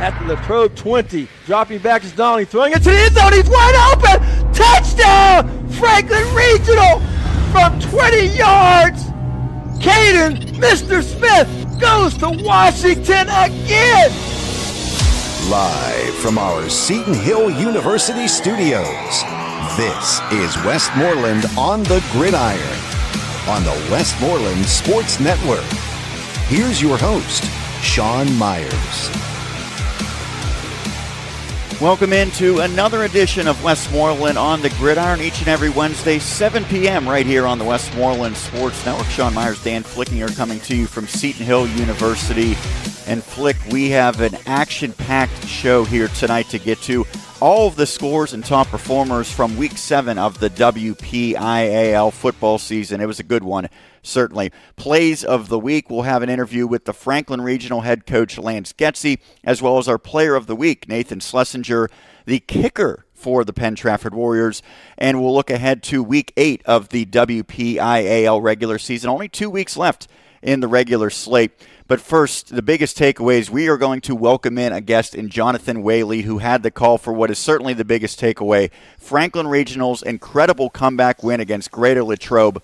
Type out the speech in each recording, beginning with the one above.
at the Latrobe 20. Dropping back is Donnelly, throwing it to the end zone. He's wide open. Touchdown, Franklin Regional from 20 yards. Caden, Mr. Smith, goes to Washington again. Live from our Seton Hill University studios, this is Westmoreland on the Gridiron on the Westmoreland Sports Network. Here's your host, Sean Meyers. Welcome into another edition of Westmoreland on the Gridiron each and every Wednesday, 7 p.m. right here on the Westmoreland Sports Network. Sean Meyers, Dan Flickinger coming to you from Seton Hill University. And Flick, we have an action-packed show here tonight to get to. All of the scores and top performers from Week 7 of the WPIAL football season. It was a good one, certainly. Plays of the week, we'll have an interview with the Franklin Regional head coach, Lance Getsy, as well as our player of the week, Nathan Schlessinger, the kicker for the Penn-Trafford Warriors. And we'll look ahead to Week 8 of the WPIAL regular season. Only 2 weeks left in the regular slate. But first, the biggest takeaways, we are going to welcome in a guest in Jonathan Whaley, who had the call for what is certainly the biggest takeaway. Franklin Regional's incredible comeback win against Greater Latrobe.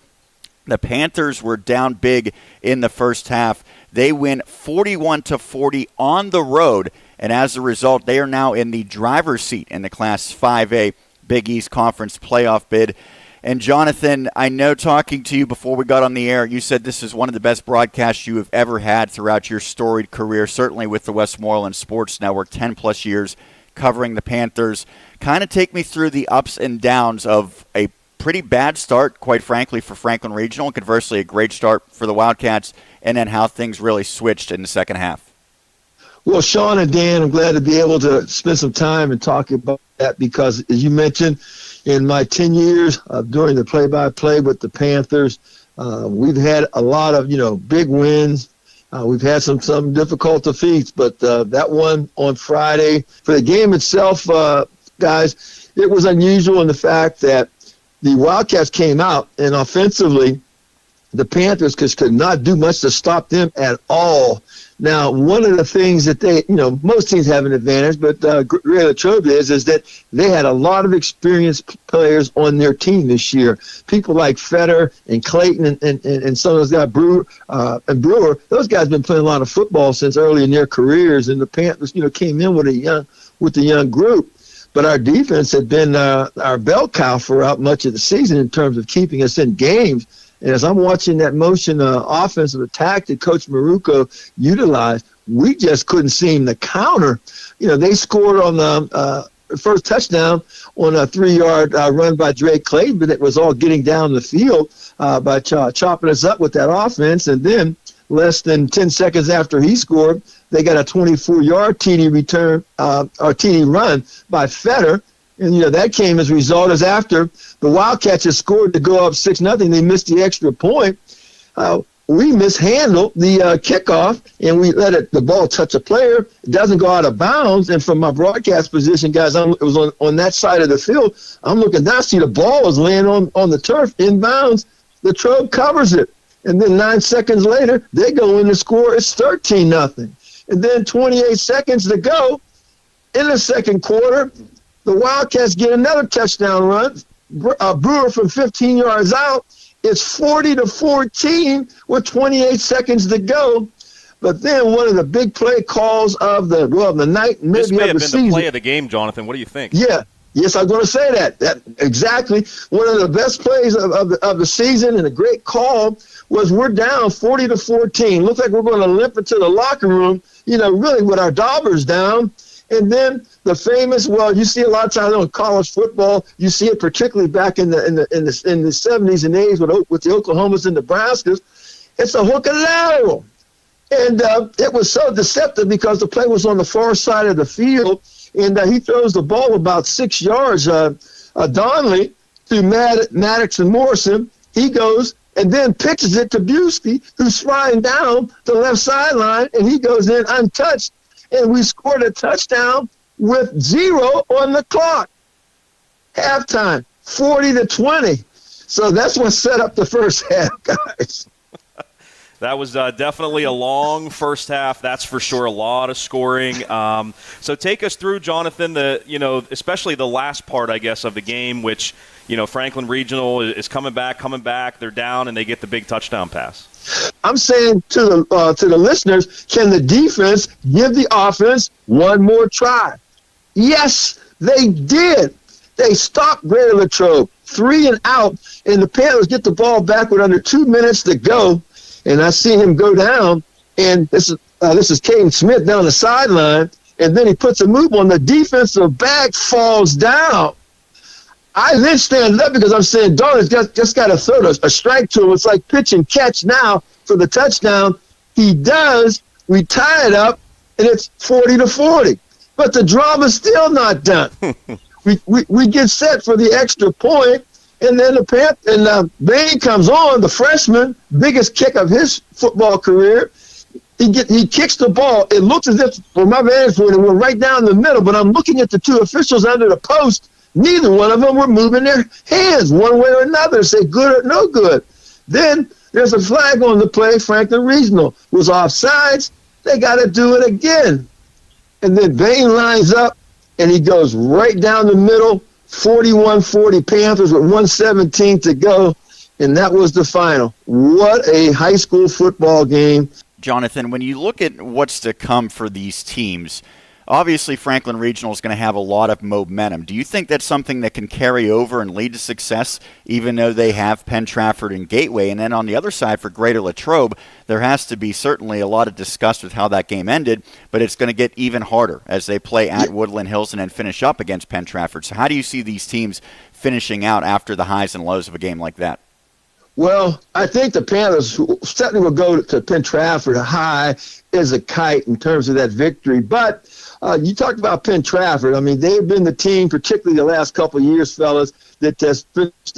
The Panthers were down big in the first half. They win 41-40 on the road, and as a result, they are now in the driver's seat in the Class 5A Big East Conference playoff bid. And Jonathan, I know talking to you before we got on the air, you said this is one of the best broadcasts you have ever had throughout your storied career, certainly with the Westmoreland Sports Network, 10-plus years covering the Panthers. Kind of take me through the ups and downs of a pretty bad start, quite frankly, for Franklin Regional, and conversely a great start for the Wildcats, and then how things really switched in the second half. Well, Sean and Dan, I'm glad to be able to spend some time and talk about that because, as you mentioned, in my 10 years during the play-by-play with the Panthers, we've had a lot of, big wins. We've had some difficult defeats, but that one on Friday, for the game itself, guys, it was unusual in the fact that the Wildcats came out, and offensively, the Panthers could not do much to stop them at all. Now, one of the things that they, most teams have an advantage, but Greater Latrobe is that they had a lot of experienced players on their team this year. People like Fetter and Clayton and some of those guys, Brewer, those guys have been playing a lot of football since early in their careers, and the Panthers, came in with a young group. But our defense had been our bell cow throughout much of the season in terms of keeping us in games. And as I'm watching that motion offensive attack that Coach Maruco utilized, we just couldn't seem to counter. They scored on the first touchdown on a 3-yard run by Drake Clayton, but it was all getting down the field by chopping us up with that offense. And then less than 10 seconds after he scored, they got a 24-yard TD return or TD run by Fetter. And, that came as a result as after the Wildcats had scored to go up 6-0. They missed the extra point. We mishandled the kickoff, and we let the ball touch a player. It doesn't go out of bounds. And from my broadcast position, guys, it was on that side of the field. I'm looking down, see the ball is laying on the turf in bounds. The Latrobe covers it. And then 9 seconds later, they go in to score. It's 13-0. And then 28 seconds to go in the second quarter, the Wildcats get another touchdown run. Brewer from 15 yards out. It's 40-14 with 28 seconds to go. But then one of the big play calls of the night, maybe this may of the have season. been the play of the game, Jonathan. What do you think? Yeah. Yes, I'm going to say that. Exactly. One of the best plays of the season and a great call was we're down 40-14. Looks like we're going to limp into the locker room, really with our daubers down. And then the famous, you see a lot of times in college football, you see it particularly back in the 70s and 80s with the Oklahomas and Nebraskas. It's a hook and lateral. And it was so deceptive because the play was on the far side of the field, and he throws the ball about 6 yards. Donnelly to Maddox and Morrison. He goes and then pitches it to Busey, who's flying down the left sideline, and he goes in untouched. And we scored a touchdown with 0 on the clock. Halftime, 40-20. So that's what set up the first half, guys. That was definitely a long first half. That's for sure. A lot of scoring. So take us through, Jonathan. Especially the last part, I guess, of the game, which Franklin Regional is coming back. They're down, and they get the big touchdown pass. I'm saying to the listeners, can the defense give the offense one more try? Yes, they did. They stopped Greater Latrobe 3 and out, and the Panthers get the ball back with under 2 minutes to go. And I see him go down, and this is Caden Smith down the sideline, and then he puts a move on the defensive back, falls down. I then stand up because I'm saying, Darn, just got to throw a strike to him. It's like pitch and catch now for the touchdown. He does. We tie it up, and it's 40-40. But the drama's still not done. we get set for the extra point. And then Bain comes on, the freshman, biggest kick of his football career. He kicks the ball. It looks as if, from my vantage point, it went right down the middle. But I'm looking at the two officials under the post. Neither one of them were moving their hands one way or another, say good or no good. Then there's a flag on the play. Franklin Regional was offsides. They got to do it again. And then Bain lines up, and he goes right down the middle. 41-40 Panthers with 1:17 to go, and that was the final. What a high school football game. Jonathan, when you look at what's to come for these teams, obviously Franklin Regional is going to have a lot of momentum. Do you think that's something that can carry over and lead to success, even though they have Penn-Trafford and Gateway? And then on the other side for Greater Latrobe, there has to be certainly a lot of disgust with how that game ended, but it's going to get even harder as they play at Woodland Hills and then finish up against Penn-Trafford. So how do you see these teams finishing out after the highs and lows of a game like that? Well, I think the Panthers certainly will go to Penn-Trafford high as a kite in terms of that victory. But you talked about Penn-Trafford. I mean, they've been the team, particularly the last couple of years, fellas, that has finished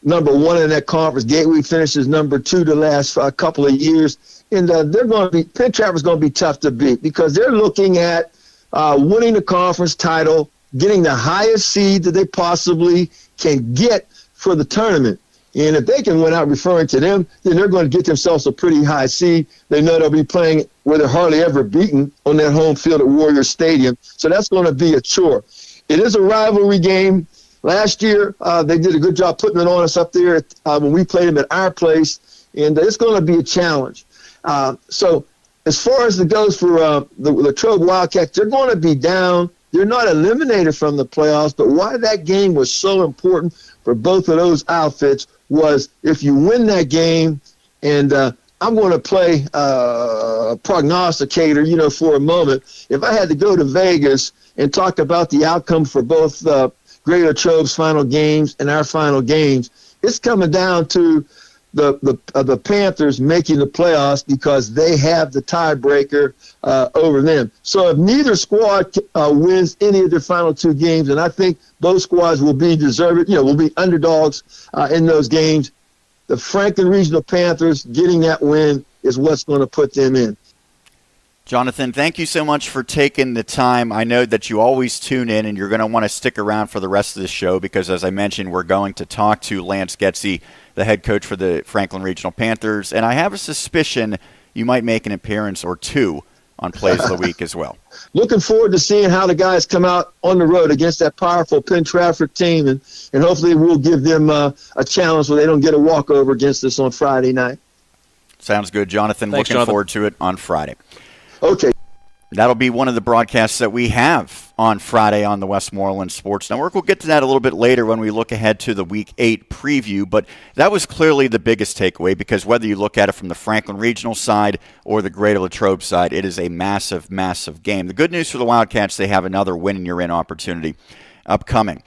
number 1 in that conference. Gateway finishes number 2 the last couple of years. And Penn-Trafford's going to be tough to beat because they're looking at winning the conference title, getting the highest seed that they possibly can get for the tournament. And if they can win out, referring to them, then they're going to get themselves a pretty high seed. They know they'll be playing where they're hardly ever beaten on that home field at Warrior Stadium. So that's going to be a chore. It is a rivalry game. Last year, they did a good job putting it on us up there when we played them at our place. And it's going to be a challenge. So as far as it goes for the Latrobe Wildcats, they're going to be down. They're not eliminated from the playoffs. But why that game was so important for both of those outfits was if you win that game, and I'm going to play prognosticator, for a moment. If I had to go to Vegas and talk about the outcome for both Greater Latrobe's final games and our final games, it's coming down to the Panthers making the playoffs because they have the tiebreaker over them. So if neither squad wins any of their final 2 games, and I think both squads will be deserved, will be underdogs in those games, the Franklin Regional Panthers getting that win is what's going to put them in. Jonathan, thank you so much for taking the time. I know that you always tune in, and you're going to want to stick around for the rest of the show because, as I mentioned, we're going to talk to Lance Getsy, the head coach for the Franklin Regional Panthers, and I have a suspicion you might make an appearance or 2 on Plays of the Week as well. Looking forward to seeing how the guys come out on the road against that powerful Penn-Trafford team, and hopefully we'll give them a challenge so they don't get a walkover against us on Friday night. Sounds good, Jonathan. Thanks, Looking forward to it on Friday. Okay. That'll be one of the broadcasts that we have on Friday on the Westmoreland Sports Network. We'll get to that a little bit later when we look ahead to the Week 8 preview, but that was clearly the biggest takeaway because whether you look at it from the Franklin Regional side or the Greater Latrobe side, it is a massive, massive game. The good news for the Wildcats, they have another win-and-you're-in opportunity upcoming.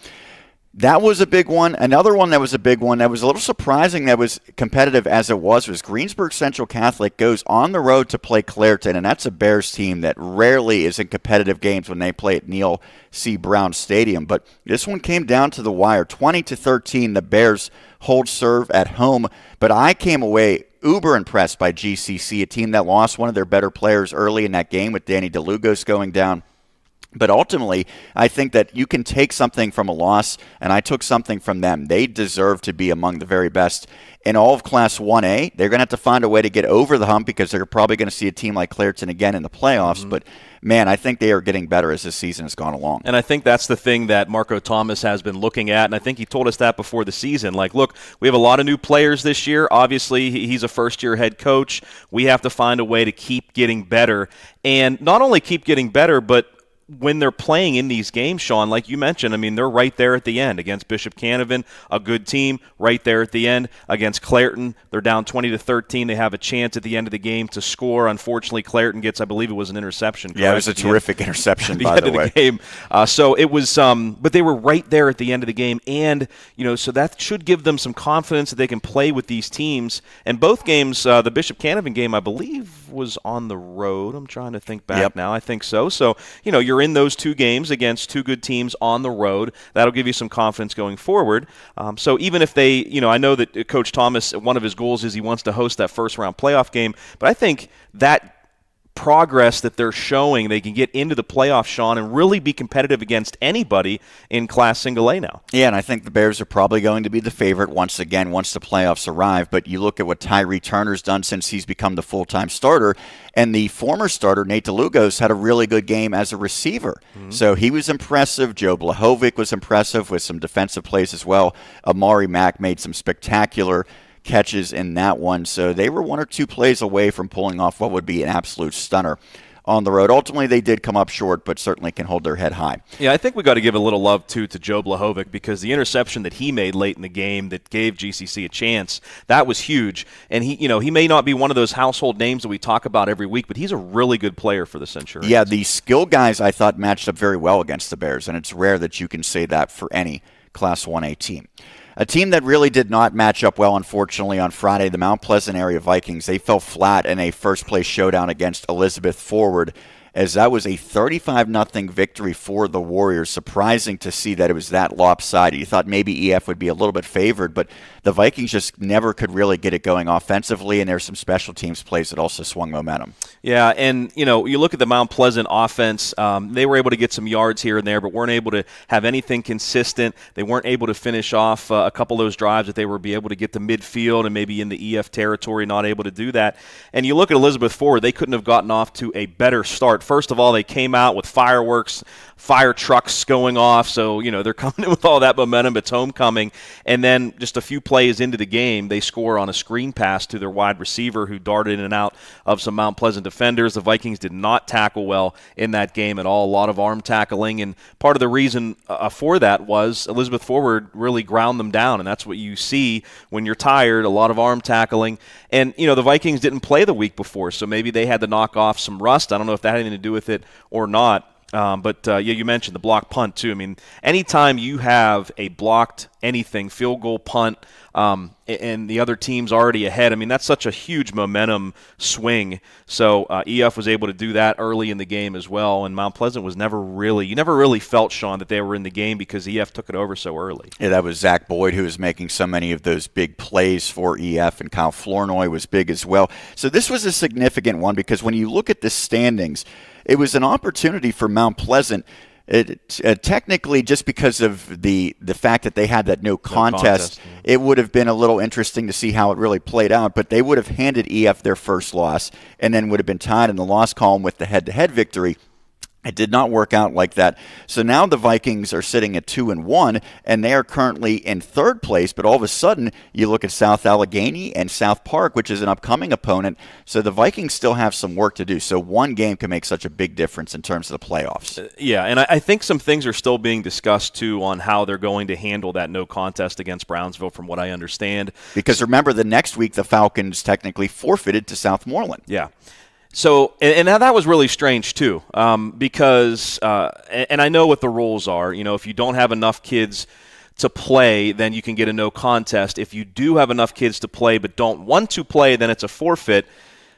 That was a big one. Another one that was a big one that was a little surprising that was competitive as it was Greensburg Central Catholic goes on the road to play Clairton, and that's a Bears team that rarely is in competitive games when they play at Neil C. Brown Stadium. But this one came down to the wire. 20-13, the Bears hold serve at home. But I came away uber impressed by GCC, a team that lost one of their better players early in that game with Danny DeLugos going down. But ultimately, I think that you can take something from a loss, and I took something from them. They deserve to be among the very best in all of Class 1A. They're going to have to find a way to get over the hump because they're probably going to see a team like Clairton again in the playoffs. But, man, I think they are getting better as this season has gone along. And I think that's the thing that Marco Thomas has been looking at, and I think he told us that before the season. Like, look, we have a lot of new players this year. Obviously, he's a first-year head coach. We have to find a way to keep getting better. And not only keep getting better, but when they're playing in these games, Sean, like you mentioned, I mean, they're right there at the end against Bishop Canevin, a good team, right there at the end. Against Clairton, they're down 20-13. They have a chance at the end of the game to score. Unfortunately, Clairton gets, I believe it was an interception. Yeah, it was a terrific interception, by the way. The game. So it was, but they were right there at the end of the game. And, so that should give them some confidence that they can play with these teams. And both games, the Bishop Canevin game, I believe, was on the road. I'm trying to think back now. I think so. So, you're in those two games against two good teams on the road. That'll give you some confidence going forward. So even if they, I know that Coach Thomas, one of his goals is he wants to host that first-round playoff game, but I think that progress that they're showing, they can get into the playoffs, Sean, and really be competitive against anybody in Class Single A now. Yeah, and I think the Bears are probably going to be the favorite once the playoffs arrive. But you look at what Tyree Turner's done since he's become the full-time starter, and the former starter, Nate DeLugos, had a really good game as a receiver. So he was impressive. Joe Blahovic was impressive with some defensive plays as well. Amari Mack made some spectacular catches in that one. So they were one or two plays away from pulling off what would be an absolute stunner on the road. Ultimately, they did come up short, but certainly can hold their head high. Yeah, I think we got to give a little love, too, to Joe Blahovic because the interception that he made late in the game that gave GCC a chance, that was huge. And he may not be one of those household names that we talk about every week, but he's a really good player for the Centurions. Yeah, the skill guys I thought matched up very well against the Bears, and it's rare that you can say that for any Class 1A team. A team that really did not match up well, unfortunately, on Friday, the Mount Pleasant area Vikings. They fell flat in a first-place showdown against Elizabeth Forward, as that was a 35-0 victory for the Warriors. Surprising to see that it was that lopsided. You thought maybe EF would be a little bit favored, but the Vikings just never could really get it going offensively, and there's some special teams plays that also swung momentum. Yeah, and, you look at the Mount Pleasant offense, they were able to get some yards here and there, but weren't able to have anything consistent. They weren't able to finish off a couple of those drives that they were able to get to midfield and maybe in the EF territory, not able to do that. And you look at Elizabeth Forward, they couldn't have gotten off to a better start. First of all, they came out with fireworks, fire trucks going off, so, they're coming in with all that momentum. It's homecoming. And then just a few plays into the game, they score on a screen pass to their wide receiver who darted in and out of some Mount Pleasant defenders. The Vikings did not tackle well in that game at all, a lot of arm tackling, and part of the reason for that was Elizabeth Forward really ground them down, and that's what you see when you're tired, a lot of arm tackling. And, the Vikings didn't play the week before, so maybe they had to knock off some rust. I don't know if that had anything to do with it or not. But you mentioned the block punt, too. I mean, anytime you have a blocked anything, field goal, punt, and the other team's already ahead, I mean, that's such a huge momentum swing. So EF was able to do that early in the game as well, and Mount Pleasant was never really felt, Sean, that they were in the game because EF took it over so early. Yeah, that was Zach Boyd who was making so many of those big plays for EF, and Kyle Flournoy was big as well. So this was a significant one because when you look at the standings, it was an opportunity for Mount Pleasant. Technically, just because of the fact that they had that no contest, it would have been a little interesting to see how it really played out. But they would have handed EF their first loss and then would have been tied in the loss column with the head-to-head victory. It did not work out like that. So now the Vikings are sitting at 2-1, and they are currently in third place. But all of a sudden, you look at South Allegheny and South Park, which is an upcoming opponent. So the Vikings still have some work to do. So one game can make such a big difference in terms of the playoffs. Yeah, and I think some things are still being discussed, too, on how they're going to handle that no contest against Brownsville, from what I understand. Because remember, the next week, the Falcons technically forfeited to Southmoreland. Yeah. So, and now that was really strange, too, because, and I know what the rules are. If you don't have enough kids to play, then you can get a no contest. If you do have enough kids to play but don't want to play, then it's a forfeit.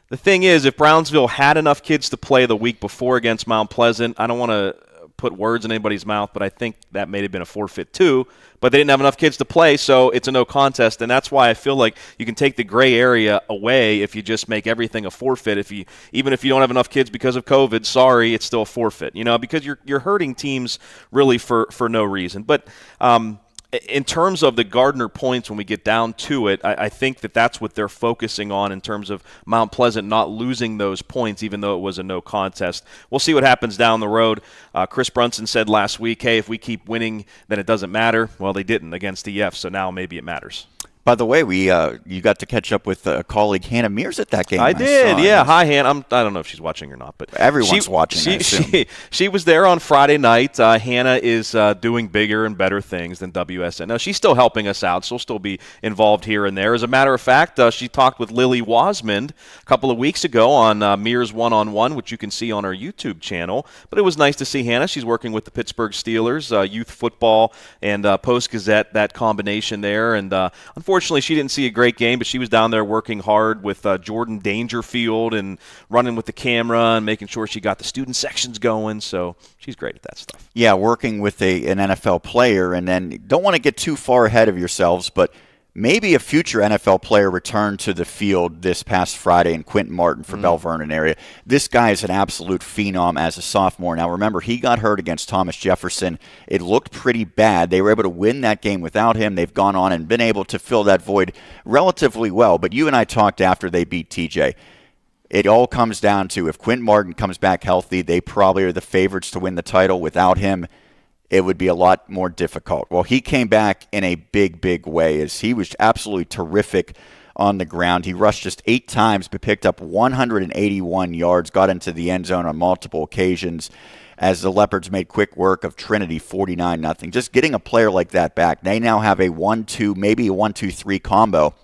The thing is, if Brownsville had enough kids to play the week before against Mount Pleasant, I don't want to put words in anybody's mouth, but I think that may have been a forfeit too. But they didn't have enough kids to play, so it's a no contest, and that's why I feel like you can take the gray area away if you just make everything a forfeit. Even if you don't have enough kids because of COVID, sorry, it's still a forfeit. Because you're hurting teams really for no reason. But in terms of the Gardner points, when we get down to it, I think that's what they're focusing on in terms of Mount Pleasant not losing those points, even though it was a no contest. We'll see what happens down the road. Chris Brunson said last week, hey, if we keep winning, then it doesn't matter. Well, they didn't against EF, so now maybe it matters. By the way, you got to catch up with colleague Hannah Mears at that game. I did, yeah. Hi, Hannah. I don't know if she's watching or not, but everyone's watching. She was there on Friday night. Hannah is doing bigger and better things than WSN. Now, she's still helping us out. She'll still be involved here and there. As a matter of fact, she talked with Lily Wasmond a couple of weeks ago on Mears One-on-One, which you can see on our YouTube channel. But it was nice to see Hannah. She's working with the Pittsburgh Steelers, youth football and Post-Gazette, that combination there. And unfortunately, she didn't see a great game, but she was down there working hard with Jordan Dangerfield and running with the camera and making sure she got the student sections going. So she's great at that stuff. Yeah, working with an NFL player, and then don't want to get too far ahead of yourselves, but maybe a future NFL player returned to the field this past Friday in Quentin Martin for Bell Vernon area. This guy is an absolute phenom as a sophomore. Now, remember, he got hurt against Thomas Jefferson. It looked pretty bad. They were able to win that game without him. They've gone on and been able to fill that void relatively well. But you and I talked after they beat TJ. It all comes down to if Quentin Martin comes back healthy, they probably are the favorites to win the title. Without him, it would be a lot more difficult. Well, he came back in a big, big way as he was absolutely terrific on the ground. He rushed just 8 times but picked up 181 yards, got into the end zone on multiple occasions as the Leopards made quick work of Trinity 49-0. Just getting a player like that back, they now have a 1-2, maybe a 1-2-3 combo.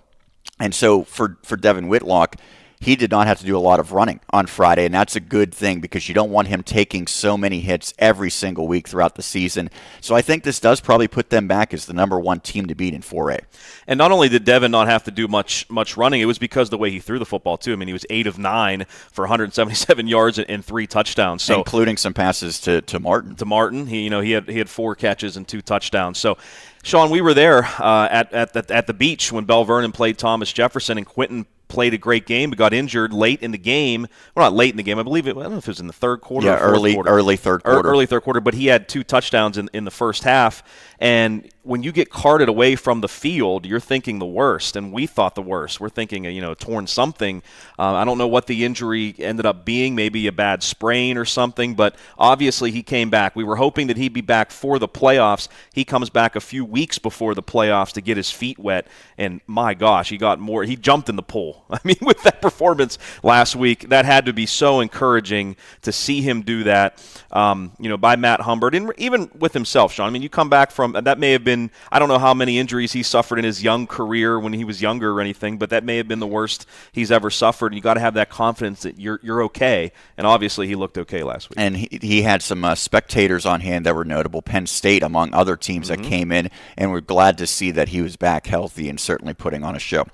And so for Devin Whitlock, he did not have to do a lot of running on Friday, and that's a good thing because you don't want him taking so many hits every single week throughout the season. So I think this does probably put them back as the number 1 team to beat in 4A. And not only did Devin not have to do much running, it was because of the way he threw the football, too. I mean, he was 8 of 9 for 177 yards and 3 touchdowns. So including some passes to Martin. To Martin. He had 4 catches and 2 touchdowns. So, Sean, we were there at the beach when Bell Vernon played Thomas Jefferson, and Quentin played a great game, but got injured late in the game. Well, not late in the game. I believe I don't know if it was in the third quarter. Yeah, or fourth quarter. Early third quarter. Early third quarter, but he had 2 touchdowns in the first half. And when you get carted away from the field, you're thinking the worst, and we thought the worst. We're thinking, torn something. I don't know what the injury ended up being, maybe a bad sprain or something, but obviously he came back. We were hoping that he'd be back for the playoffs. He comes back a few weeks before the playoffs to get his feet wet, and my gosh, he got more. He jumped in the pool. I mean, with that performance last week, that had to be so encouraging to see him do that, by Matt Humbert, and even with himself, Sean. I mean, you come back from, that may have been, I don't know how many injuries he suffered in his young career when he was younger or anything, but that may have been the worst he's ever suffered. And you got to have that confidence that you're okay. And obviously he looked okay last week. And he had some spectators on hand that were notable. Penn State, among other teams that came in, and we're glad to see that he was back healthy and certainly putting on a show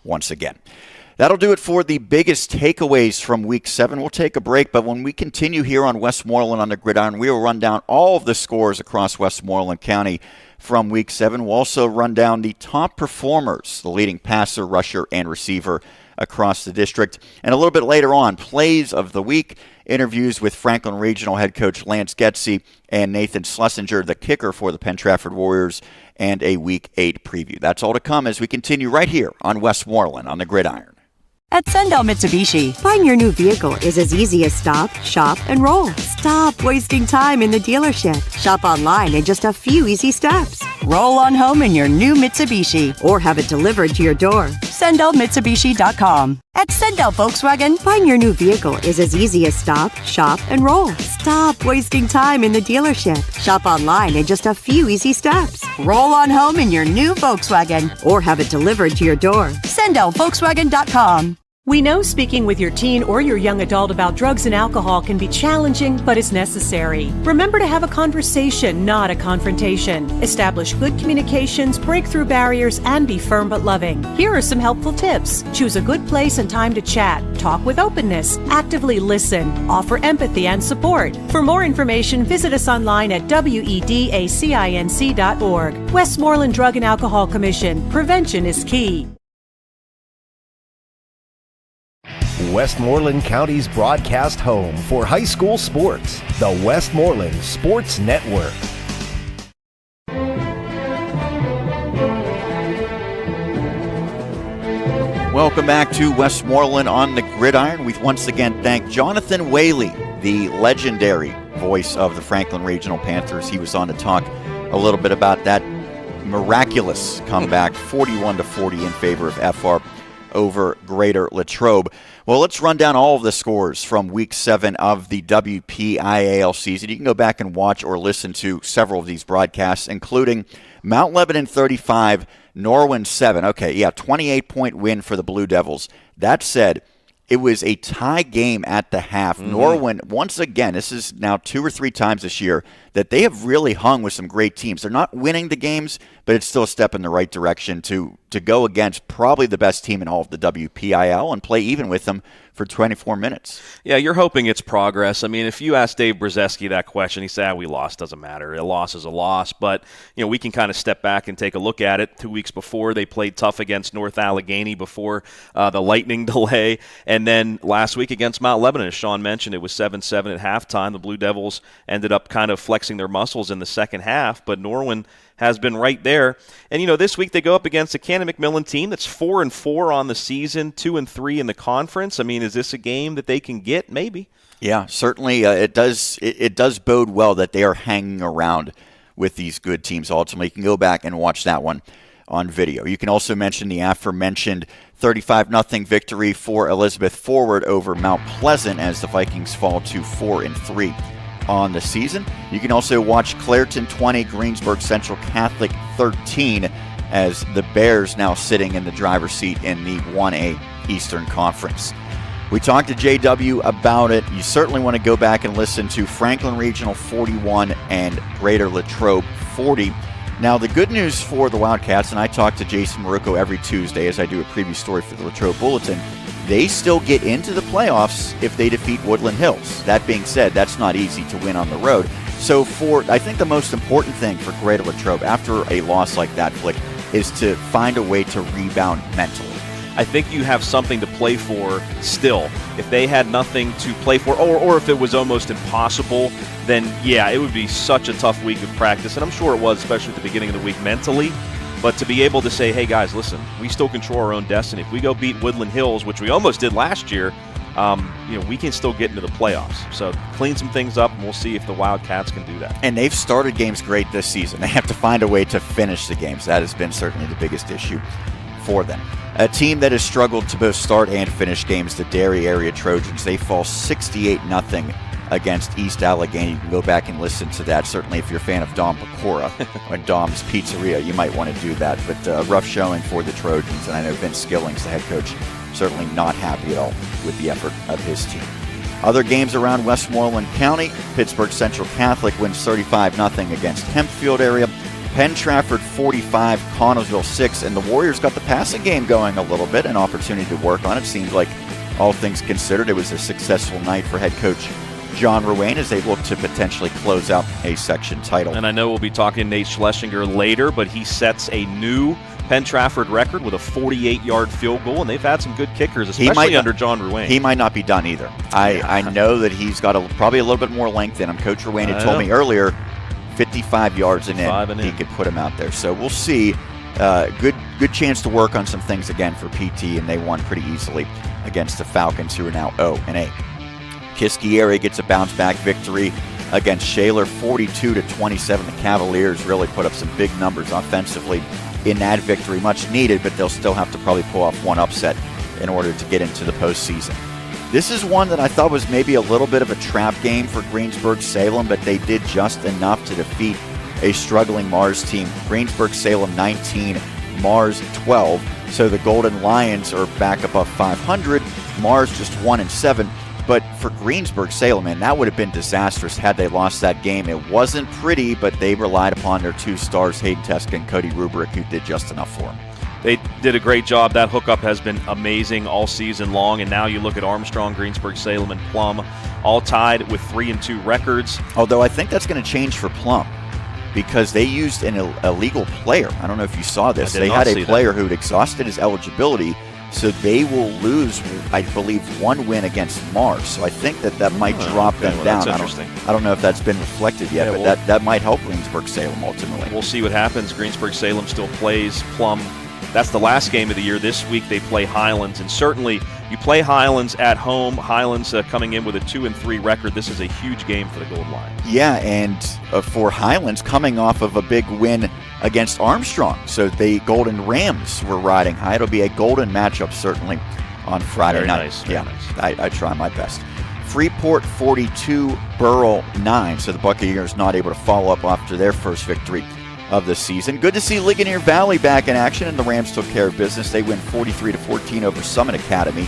once again. That'll do it for the biggest takeaways from Week 7. We'll take a break, but when we continue here on Westmoreland on the Gridiron, we will run down all of the scores across Westmoreland County from Week 7. We'll also run down the top performers, the leading passer, rusher, and receiver across the district. And a little bit later on, plays of the week, interviews with Franklin Regional head coach Lance Getsy and Nathan Schlessinger, the kicker for the Penn-Trafford Warriors, and a Week 8 preview. That's all to come as we continue right here on Westmoreland on the Gridiron. At Sundell Mitsubishi, buying your new vehicle is as easy as stop, shop, and roll. Stop wasting time in the dealership. Shop online in just a few easy steps. Roll on home in your new Mitsubishi or have it delivered to your door. SundellMitsubishi.com. At Sundell Volkswagen, buying your new vehicle is as easy as stop, shop, and roll. Stop wasting time in the dealership. Shop online in just a few easy steps. Roll on home in your new Volkswagen or have it delivered to your door. SundellVolkswagen.com. We know speaking with your teen or your young adult about drugs and alcohol can be challenging, but is necessary. Remember to have a conversation, not a confrontation. Establish good communications, break through barriers, and be firm but loving. Here are some helpful tips. Choose a good place and time to chat. Talk with openness. Actively listen. Offer empathy and support. For more information, visit us online at wedacinc.org. Westmoreland Drug and Alcohol Commission. Prevention is key. Westmoreland County's broadcast home for high school sports, the Westmoreland Sports Network. Welcome back to Westmoreland on the Gridiron. We once again thank Jonathan Whaley, the legendary voice of the Franklin Regional Panthers. He was on to talk a little bit about that miraculous comeback, 41-40 in favor of FR over Greater Latrobe. Well, let's run down all of the scores from Week 7 of the WPIAL season. You can go back and watch or listen to several of these broadcasts, including Mount Lebanon 35, Norwin 7. Okay, 28-point win for the Blue Devils. That said, it was a tie game at the half. Norwin, once again, this is now 2 or 3 times this year that they have really hung with some great teams. They're not winning the games, but it's still a step in the right direction to go against probably the best team in all of the WPIL and play even with them for 24 minutes. Yeah, you're hoping it's progress. I mean, if you ask Dave Brzezinski that question, he said, we lost, doesn't matter. A loss is a loss. But, we can kind of step back and take a look at it. 2 weeks before, they played tough against North Allegheny before the lightning delay. And then last week against Mount Lebanon, as Sean mentioned, it was 7-7 at halftime. The Blue Devils ended up kind of flexing their muscles in the second half, but Norwin has been right there. And, this week they go up against a Cannon McMillan team that's 4-4 on the season, 2-3 in the conference. I mean, is this a game that they can get? Maybe. Yeah, certainly it does bode well that they are hanging around with these good teams ultimately. You can go back and watch that one on video. You can also mention the aforementioned 35-0 victory for Elizabeth Forward over Mount Pleasant as the Vikings fall to 4-3 on the season. You can also watch Clairton 20, Greensburg Central Catholic 13 as the Bears now sitting in the driver's seat in the 1A Eastern Conference. We talked to JW about it. You certainly want to go back and listen to Franklin Regional 41 and Greater Latrobe 40. Now, the good news for the Wildcats, and I talk to Jason Marocco every Tuesday as I do a preview story for the Latrobe Bulletin, they still get into the playoffs if they defeat Woodland Hills. That being said, that's not easy to win on the road. So I think the most important thing for Greater Latrobe after a loss like that, Flick, is to find a way to rebound mentally. I think you have something to play for still. If they had nothing to play for, or if it was almost impossible, then yeah, it would be such a tough week of practice. And I'm sure it was, especially at the beginning of the week mentally. But to be able to say, hey guys, listen, we still control our own destiny. If we go beat Woodland Hills, which we almost did last year, we can still get into the playoffs. So clean some things up, and we'll see if the Wildcats can do that. And they've started games great this season. They have to find a way to finish the games. That has been certainly the biggest issue for them. A team that has struggled to both start and finish games, the Derry area Trojans, they fall 68-0 against East Allegheny. You can go back and listen to that. Certainly if you're a fan of Dom Pecora or Dom's Pizzeria, you might want to do that. But rough showing for the Trojans, and I know Vince Skillings, the head coach, certainly not happy at all with the effort of his team. Other games around Westmoreland County, Pittsburgh Central Catholic wins 35-0 against Hempfield area. Penn-Trafford 45, Connellsville 6, and the Warriors got the passing game going a little bit, an opportunity to work on it. Seems like all things considered, it was a successful night for head coach John Ruane as they look to potentially close out a section title. And I know we'll be talking to Nate Schlessinger later, but he sets a new Penn-Trafford record with a 48-yard field goal, and they've had some good kickers, especially under John Ruane. He might not be done either. I know that he's got probably a little bit more length in him. Coach Ruane had told me earlier, 55 yards and in, he could put him out there. So we'll see. Good chance to work on some things again for PT, and they won pretty easily against the Falcons, who are now 0-8. Kiski area gets a bounce-back victory against Shaler, 42-27. The Cavaliers really put up some big numbers offensively in that victory. Much needed, but they'll still have to probably pull off one upset in order to get into the postseason. This is one that I thought was maybe a little bit of a trap game for Greensburg-Salem, but they did just enough to defeat a struggling Mars team. Greensburg-Salem 19, Mars 12. So the Golden Lions are back above 500. Mars just 1-7. But for Greensburg-Salem, man, that would have been disastrous had they lost that game. It wasn't pretty, but they relied upon their 2 stars, Hayden Teska and Cody Rubrick, who did just enough for them. They did a great job. That hookup has been amazing all season long. And now you look at Armstrong, Greensburg-Salem, and Plum, all tied with 3-2 records. Although I think that's going to change for Plum because they used an illegal player. I don't know if you saw this. They had a player who had exhausted his eligibility. So they will lose, I believe, 1 win against Mars. So I think that might drop them down. I don't know if that's been reflected yet, but that might help Greensburg-Salem ultimately. We'll see what happens. Greensburg-Salem still plays Plum. That's the last game of the year. This week they play Highlands, and certainly you play Highlands at home. Highlands coming in with a 2-3 record. This is a huge game for the Gold Lions. Yeah, and for Highlands coming off of a big win against Armstrong. So the Golden Rams were riding high. It'll be a golden matchup certainly on Friday night. Very nice. I try my best. Freeport 42, Burrell 9. So the Buccaneers not able to follow up after their first victory of the season. Good to see Ligonier Valley back in action, and the Rams took care of business. They win 43-14 over Summit Academy.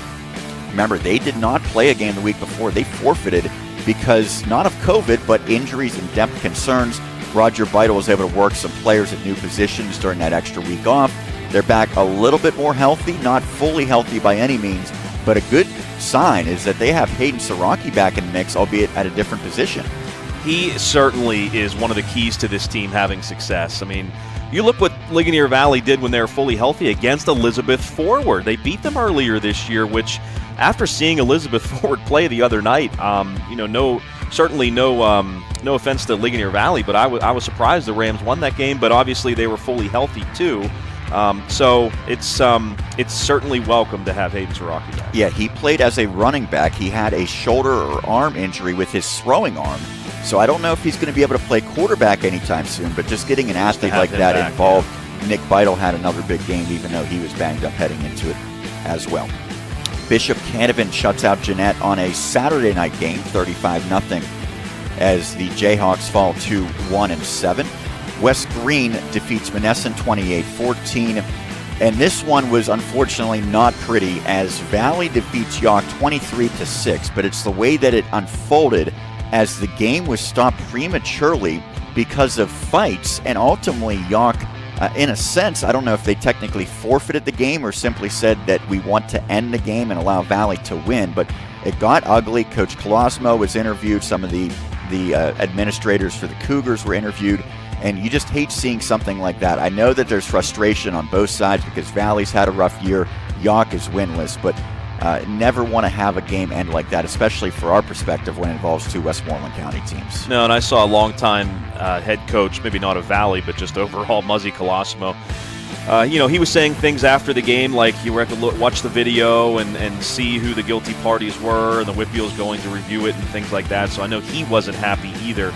Remember, they did not play a game the week before. They forfeited because not of COVID, but injuries and depth concerns. Roger Beidel was able to work some players at new positions during that extra week off. They're back a little bit more healthy, not fully healthy by any means, but a good sign is that they have Hayden Siraki back in the mix, albeit at a different position. He certainly is one of the keys to this team having success. I mean, you look what Ligonier Valley did when they were fully healthy against Elizabeth Forward. They beat them earlier this year, which after seeing Elizabeth Forward play the other night, no offense to Ligonier Valley, but I was surprised the Rams won that game, but obviously they were fully healthy too. So it's certainly welcome to have Hayden Siraki back. Yeah, he played as a running back. He had a shoulder or arm injury with his throwing arm. So I don't know if he's going to be able to play quarterback anytime soon, but just getting an athlete like that involved. Yeah. Nick Beidel had another big game, even though he was banged up heading into it as well. Bishop Canevin shuts out Jeanette on a Saturday night game, 35-0, as the Jayhawks fall to 1-7. West Green defeats Monessen 28-14. And this one was unfortunately not pretty as Valley defeats York 23-6, but it's the way that it unfolded as the game was stopped prematurely because of fights, and ultimately York, in a sense, I don't know if they technically forfeited the game or simply said that we want to end the game and allow Valley to win, but it got ugly. Coach Colosimo was interviewed, some of the administrators for the Cougars were interviewed, and you just hate seeing something like that. I know that there's frustration on both sides because Valley's had a rough year, York is winless, but never want to have a game end like that, especially for our perspective when it involves 2 Westmoreland County teams. No, and I saw a longtime head coach, maybe not of Valley, but just overall, Muzzy Colosimo. He was saying things after the game like you were have to watch the video and see who the guilty parties were, and the Whitfield was going to review it and things like that. So I know he wasn't happy either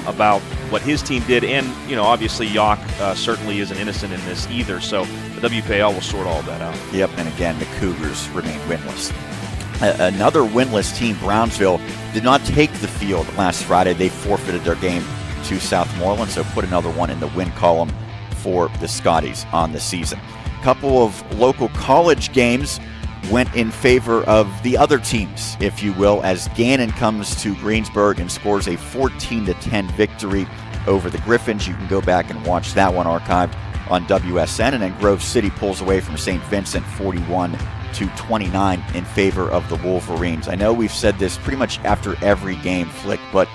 about what his team did. And, obviously York certainly isn't innocent in this either. So the WPAL will sort all that out. Yep, and again, the Cougars remain winless. Another winless team, Brownsville, did not take the field last Friday. They forfeited their game to Southmoreland, so put another one in the win column for the Scotties on the season. A couple of local college games went in favor of the other teams, if you will, as Gannon comes to Greensburg and scores a 14-10 victory over the Griffins. You can go back and watch that one archived on WSN. And then Grove City pulls away from St. Vincent 41-29 in favor of the Wolverines. I know we've said this pretty much after every game, Flick, but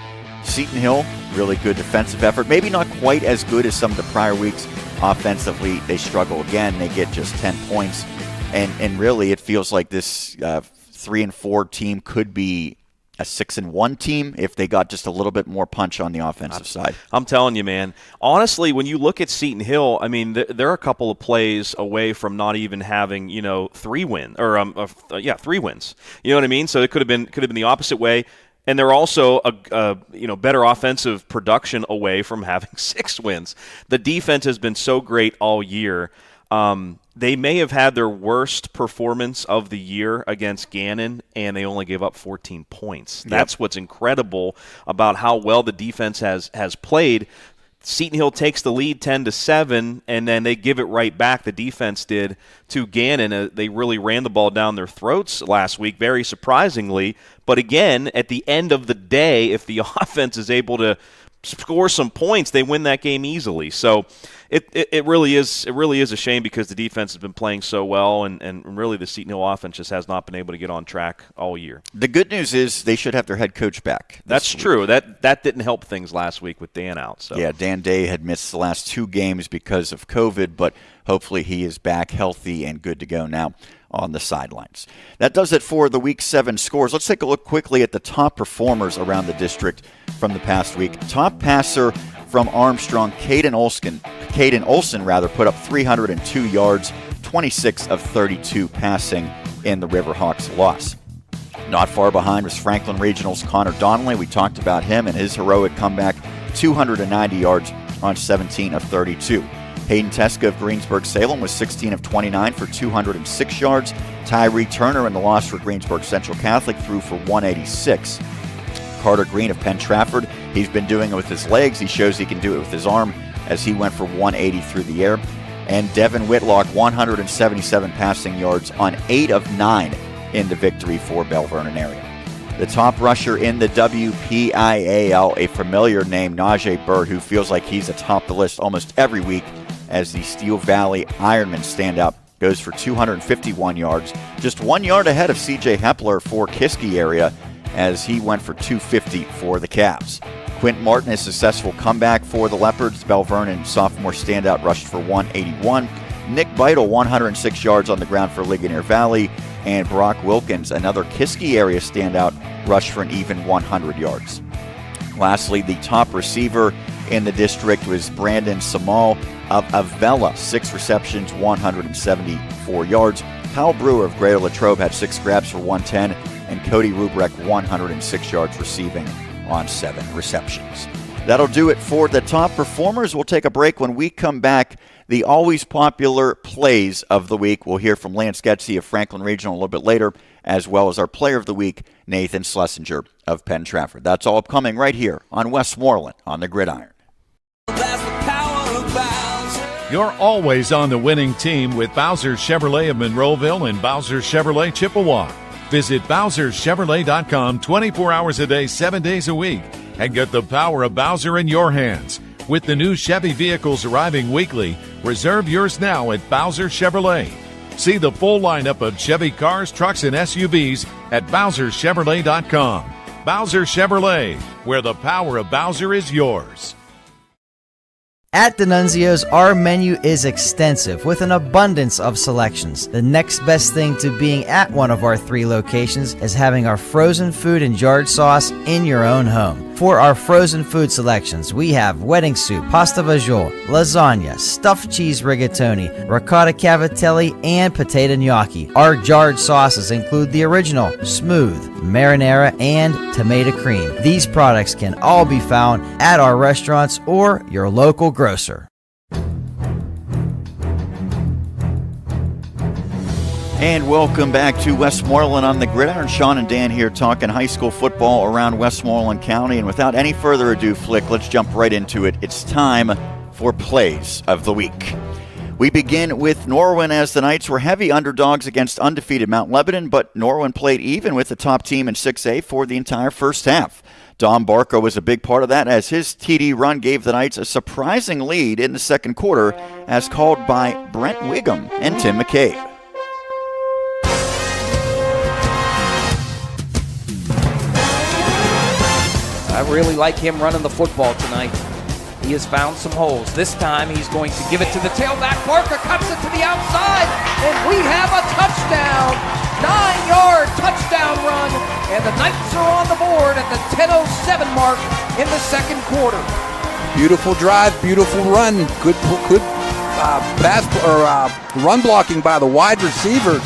Seton Hill, really good defensive effort. Maybe not quite as good as some of the prior weeks. Offensively, they struggle again. They get just 10 points. And really, it feels like this 3-4 team could be a 6-1 team if they got just a little bit more punch on the offensive side. I'm telling you, man. Honestly, when you look at Seton Hill, I mean, they're a couple of plays away from not even having 3 wins or 3 wins. You know what I mean? So it could have been the opposite way. And they're also a better offensive production away from having 6 wins. The defense has been so great all year. They may have had their worst performance of the year against Gannon, and they only gave up 14 points. That's what's incredible about how well the defense has played. Seton Hill takes the lead 10-7, and then they give it right back. The defense did to Gannon. They really ran the ball down their throats last week, very surprisingly. But again, at the end of the day, if the offense is able to score some points, they win that game easily. So it really is a shame because the defense has been playing so well, and really the Seton Hill offense just has not been able to get on track all year. The good news is they should have their head coach back. That's true. That didn't help things last week with Dan out. So yeah, Dan Day had missed the last 2 games because of COVID, but hopefully he is back healthy and good to go now on the sidelines. That does it for the Week 7 scores. Let's take a look quickly at the top performers around the district from the past week. Top passer from Armstrong, Caden Olson put up 302 yards, 26 of 32 passing in the Riverhawks loss. Not far behind was Franklin Regional's Connor Donnelly. We talked about him and his heroic comeback, 290 yards on 17 of 32. Hayden Teska of Greensburg-Salem was 16 of 29 for 206 yards. Tyree Turner in the loss for Greensburg Central Catholic threw for 186. Carter Green of Penn-Trafford, he's been doing it with his legs. He shows he can do it with his arm as he went for 180 through the air. And Devin Whitlock, 177 passing yards on 8 of 9 in the victory for Bell Vernon area. The top rusher in the WPIAL, a familiar name, Najee Bird, who feels like he's atop the list almost every week as the Steel Valley Ironman standout, goes for 251 yards, just 1 yard ahead of CJ Hepler for Kiski area as he went for 250 for the Cavs. Quint Martin, a successful comeback for the Leopards. Bell Vernon sophomore standout rushed for 181. Nick Beidel, 106 yards on the ground for Ligonier Valley. And Brock Wilkins, another Kiski area standout, rushed for an even 100 yards. Lastly, the top receiver in the district was Brandon Samal of Avella, 6 receptions, 174 yards. Kyle Brewer of Greater Latrobe had 6 grabs for 110, and Cody Rubrek, 106 yards receiving on 7 receptions. That'll do it for the top performers. We'll take a break. When we come back, the always popular plays of the week. We'll hear from Lance Getsy of Franklin Regional a little bit later, as well as our player of the week, Nathan Schlessinger of Penn-Trafford. That's all upcoming right here on Westmoreland on the Gridiron. You're always on the winning team with Bowser Chevrolet of Monroeville and Bowser Chevrolet Chippewa. Visit BowserChevrolet.com 24 hours a day, 7 days a week, and get the power of Bowser in your hands. With the new Chevy vehicles arriving weekly, reserve yours now at Bowser Chevrolet. See the full lineup of Chevy cars, trucks, and SUVs at BowserChevrolet.com. Bowser Chevrolet, where the power of Bowser is yours. At D'Annunzio's, our menu is extensive with an abundance of selections. The next best thing to being at one of our 3 locations is having our frozen food and jarred sauce in your own home. For our frozen food selections, we have wedding soup, pasta vajol, lasagna, stuffed cheese rigatoni, ricotta cavatelli, and potato gnocchi. Our jarred sauces include the original, smooth, marinara, and tomato cream. These products can all be found at our restaurants or your local grocer. And welcome back to Westmoreland on the Gridiron. Sean and Dan here talking high school football around Westmoreland County. And without any further ado, Flick, let's jump right into it. It's time for Plays of the Week. We begin with Norwin, as the Knights were heavy underdogs against undefeated Mount Lebanon, but Norwin played even with the top team in 6A for the entire first half. Dom Barco was a big part of that, as his TD run gave the Knights a surprising lead in the second quarter, as called by Brent Wiggum and Tim McCabe. I really like him running the football tonight. He has found some holes. This time he's going to give it to the tailback. Barker cuts it to the outside, and we have a touchdown. 9-yard touchdown run, and the Knights are on the board at the 10:07 mark in the second quarter. Beautiful drive, beautiful run. Good pass or run blocking by the wide receivers,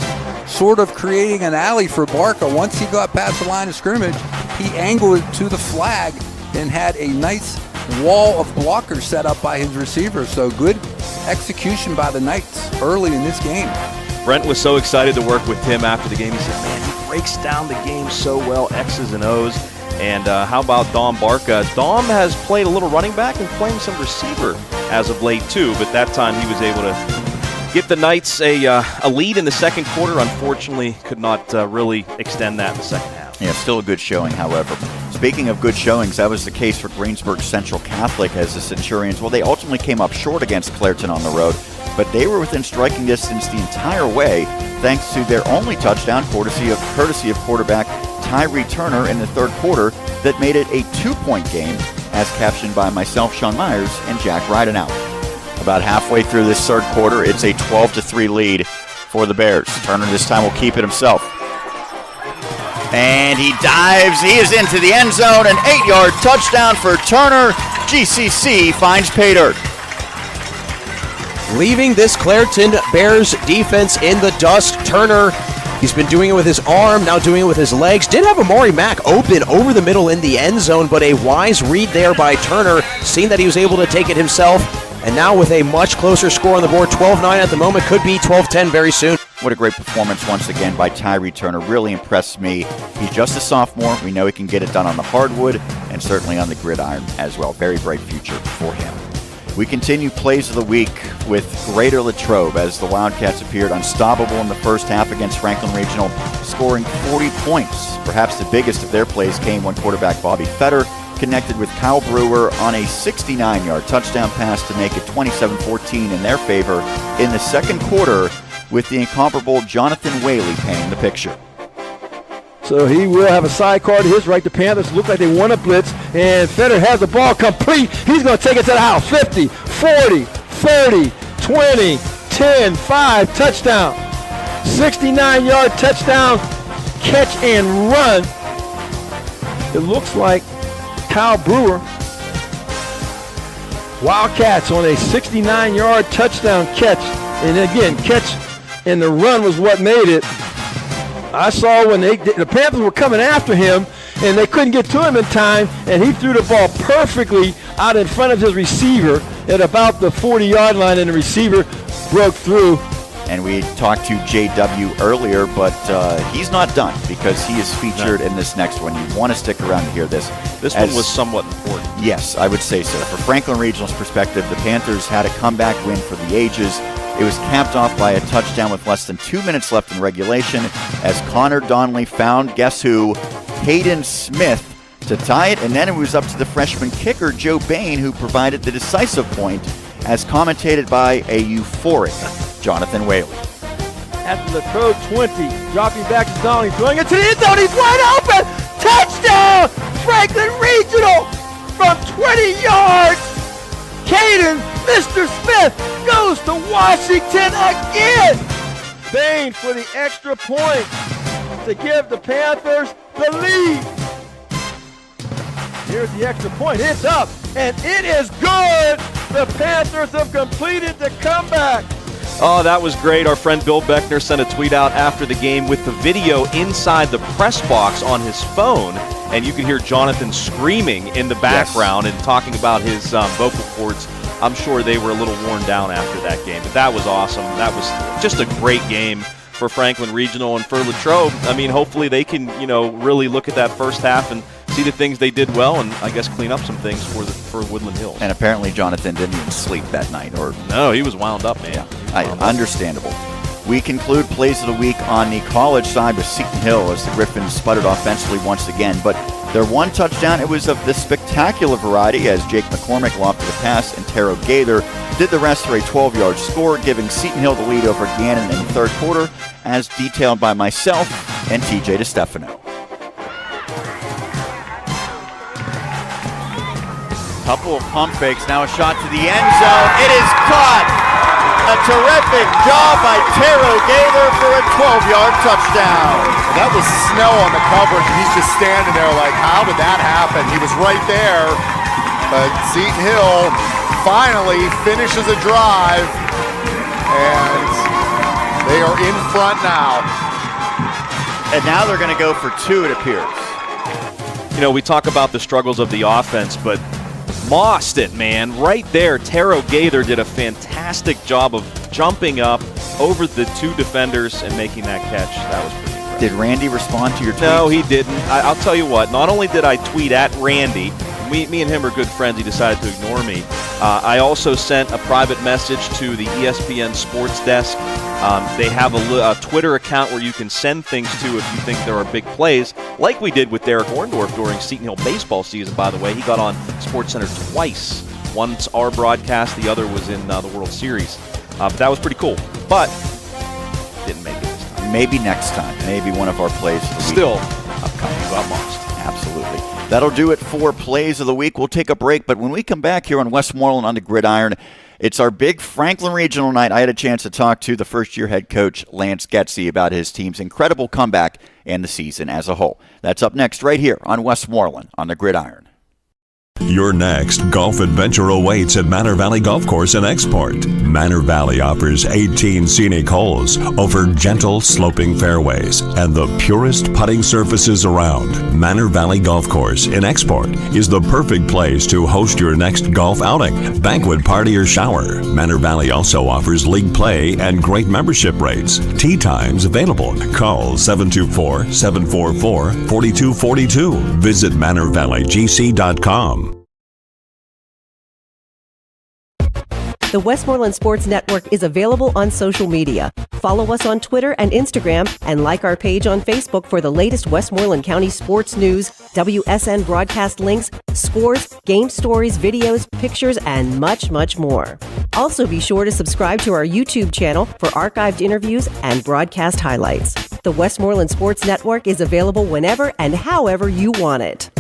sort of creating an alley for Barker. Once he got past the line of scrimmage, he angled it to the flag and had a nice wall of blockers set up by his receivers. So good execution by the Knights early in this game. Brent was so excited to work with Tim after the game. He said, man, he breaks down the game so well, X's and O's. And how about Dom Barca? Dom has played a little running back and playing some receiver as of late, too. But that time he was able to get the Knights a lead in the second quarter. Unfortunately, could not really extend that in the second half. Yeah, still a good showing, however. Speaking of good showings, that was the case for Greensburg Central Catholic as the Centurions, well, they ultimately came up short against Clairton on the road, but they were within striking distance the entire way thanks to their only touchdown, courtesy of quarterback Tyree Turner in the third quarter that made it a 2-point game, as captioned by myself, Sean Meyers, and Jack Ridenhout. About halfway through this third quarter, it's a 12-3 lead for the Bears. Turner this time will keep it himself. And he dives. He is into the end zone. An 8-yard touchdown for Turner. GCC finds pay dirt. Leaving this Clairton Bears defense in the dust. Turner, he's been doing it with his arm, now doing it with his legs. Did have Amari Mack open over the middle in the end zone, but a wise read there by Turner, seeing that he was able to take it himself. And now with a much closer score on the board, 12-9 at the moment, could be 12-10 very soon. What a great performance once again by Tyree Turner. Really impressed me. He's just a sophomore. We know he can get it done on the hardwood and certainly on the gridiron as well. Very bright future for him. We continue plays of the week with Greater Latrobe as the Wildcats appeared unstoppable in the first half against Franklin Regional, scoring 40 points. Perhaps the biggest of their plays came when quarterback Bobby Fetter connected with Kyle Brewer on a 69-yard touchdown pass to make it 27-14 in their favor in the second quarter, with the incomparable Jonathan Whaley painting the picture. So he will have a sidecar to his right. The Panthers look like they want a blitz, and Fetter has the ball complete. He's going to take it to the house. 50, 40, 30, 20, 10, 5, touchdown. 69-yard touchdown, catch and run. It looks like Kyle Brewer. Wildcats on a 69-yard touchdown catch. And again, catch and the run was what made it. I saw when the Panthers were coming after him and they couldn't get to him in time, and he threw the ball perfectly out in front of his receiver at about the 40-yard line, and the receiver broke through. And we talked to JW earlier, but he's not done because he is featured in this next one. You want to stick around to hear this. This one was somewhat important. Yes, I would say so. For Franklin Regional's perspective, the Panthers had a comeback win for the ages. It was capped off by a touchdown with less than 2 minutes left in regulation as Connor Donnelly found, guess who, Hayden Smith to tie it, and then it was up to the freshman kicker, Joe Bain, who provided the decisive point, as commentated by a euphoric Jonathan Whaley. At the Latrobe 20, dropping back to Donnelly, throwing it to the end zone, he's wide open! Touchdown! Franklin Regional from 20 yards! Caden, Mr. Smith, goes to Washington again! Bain for the extra point to give the Panthers the lead. Here's the extra point, it's up, and it is good! The Panthers have completed the comeback. Oh, that was great. Our friend Bill Beckner sent a tweet out after the game with the video inside the press box on his phone, and you can hear Jonathan screaming in the background and talking about his vocal cords. I'm sure they were a little worn down after that game, but that was awesome. That was just a great game for Franklin Regional and for Latrobe. I mean, hopefully they can, really look at that first half and see the things they did well, and I guess clean up some things for Woodland Hills. And apparently Jonathan didn't even sleep that night. No, he was wound up, man. Understandable. We conclude plays of the week on the college side with Seton Hill as the Griffins sputtered offensively once again, but their one touchdown, it was of the spectacular variety as Jake McCormick lofted a pass and Taro Gaither did the rest for a 12-yard score, giving Seton Hill the lead over Gannon in the third quarter, as detailed by myself and TJ DeStefano. Couple of pump fakes, now a shot to the end zone. It is caught! A terrific job by Taro Gaither for a 12-yard touchdown. That was snow on the coverage, and he's just standing there like, how did that happen? He was right there, but Seton Hill finally finishes a drive, and they are in front now. And now they're going to go for two, it appears. We talk about the struggles of the offense, but mossed it, man. Right there, Taro Gaither did a fantastic job of jumping up over the two defenders and making that catch. That was pretty impressive. Did Randy respond to your tweets? No, he didn't. I'll tell you what. Not only did I tweet at Randy, me and him are good friends. He decided to ignore me. I also sent a private message to the ESPN Sports Desk. They have a Twitter account where you can send things to if you think there are big plays, like we did with Derek Orndorff during Seton Hill baseball season, by the way. He got on SportsCenter twice. Once our broadcast, the other was in the World Series. But that was pretty cool. But didn't make it this time. Maybe next time. Maybe one of our plays of the week. Still upcoming. Well, must. Absolutely. That'll do it for Plays of the Week. We'll take a break, but when we come back here on Westmoreland on the Gridiron, it's our big Franklin Regional night. I had a chance to talk to the first-year head coach, Lance Getsy, about his team's incredible comeback and the season as a whole. That's up next right here on Westmoreland on the Gridiron. Your next golf adventure awaits at Manor Valley Golf Course in Export. Manor Valley offers 18 scenic holes over gentle sloping fairways and the purest putting surfaces around. Manor Valley Golf Course in Export is the perfect place to host your next golf outing, banquet party, or shower. Manor Valley also offers league play and great membership rates. Tee times available. Call 724-744-4242. Visit manorvalleygc.com. The Westmoreland Sports Network is available on social media. Follow us on Twitter and Instagram, and like our page on Facebook for the latest Westmoreland County sports news, WSN broadcast links, scores, game stories, videos, pictures, and much, much more. Also be sure to subscribe to our YouTube channel for archived interviews and broadcast highlights. The Westmoreland Sports Network is available whenever and however you want it.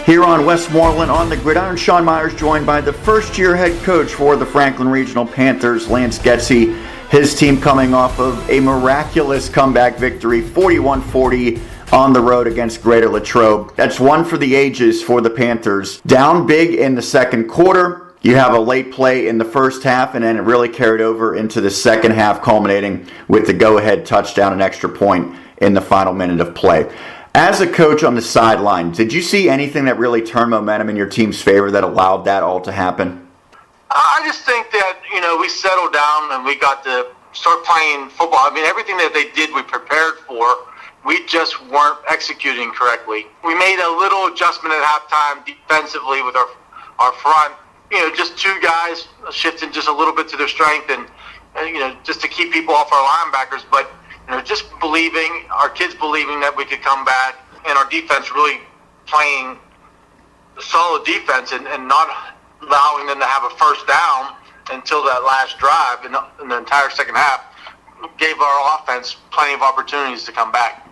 Here on Westmoreland on the Gridiron, Sean Meyers joined by the first-year head coach for the Franklin Regional Panthers, Lance Getsy. His team coming off of a miraculous comeback victory, 41-40 on the road against Greater Latrobe. That's one for the ages for the Panthers. Down big in the second quarter. You have a late play in the first half, and then it really carried over into the second half, culminating with the go-ahead touchdown and extra point in the final minute of play. As a coach on the sideline, did you see anything that really turned momentum in your team's favor that allowed that all to happen? I just think that, we settled down and we got to start playing football. I mean, everything that they did, we prepared for. We just weren't executing correctly. We made a little adjustment at halftime defensively with our front. Just two guys shifting just a little bit to their strength and just to keep people off our linebackers. But just believing, our kids believing that we could come back, and our defense really playing solid defense and not allowing them to have a first down until that last drive in the entire second half gave our offense plenty of opportunities to come back.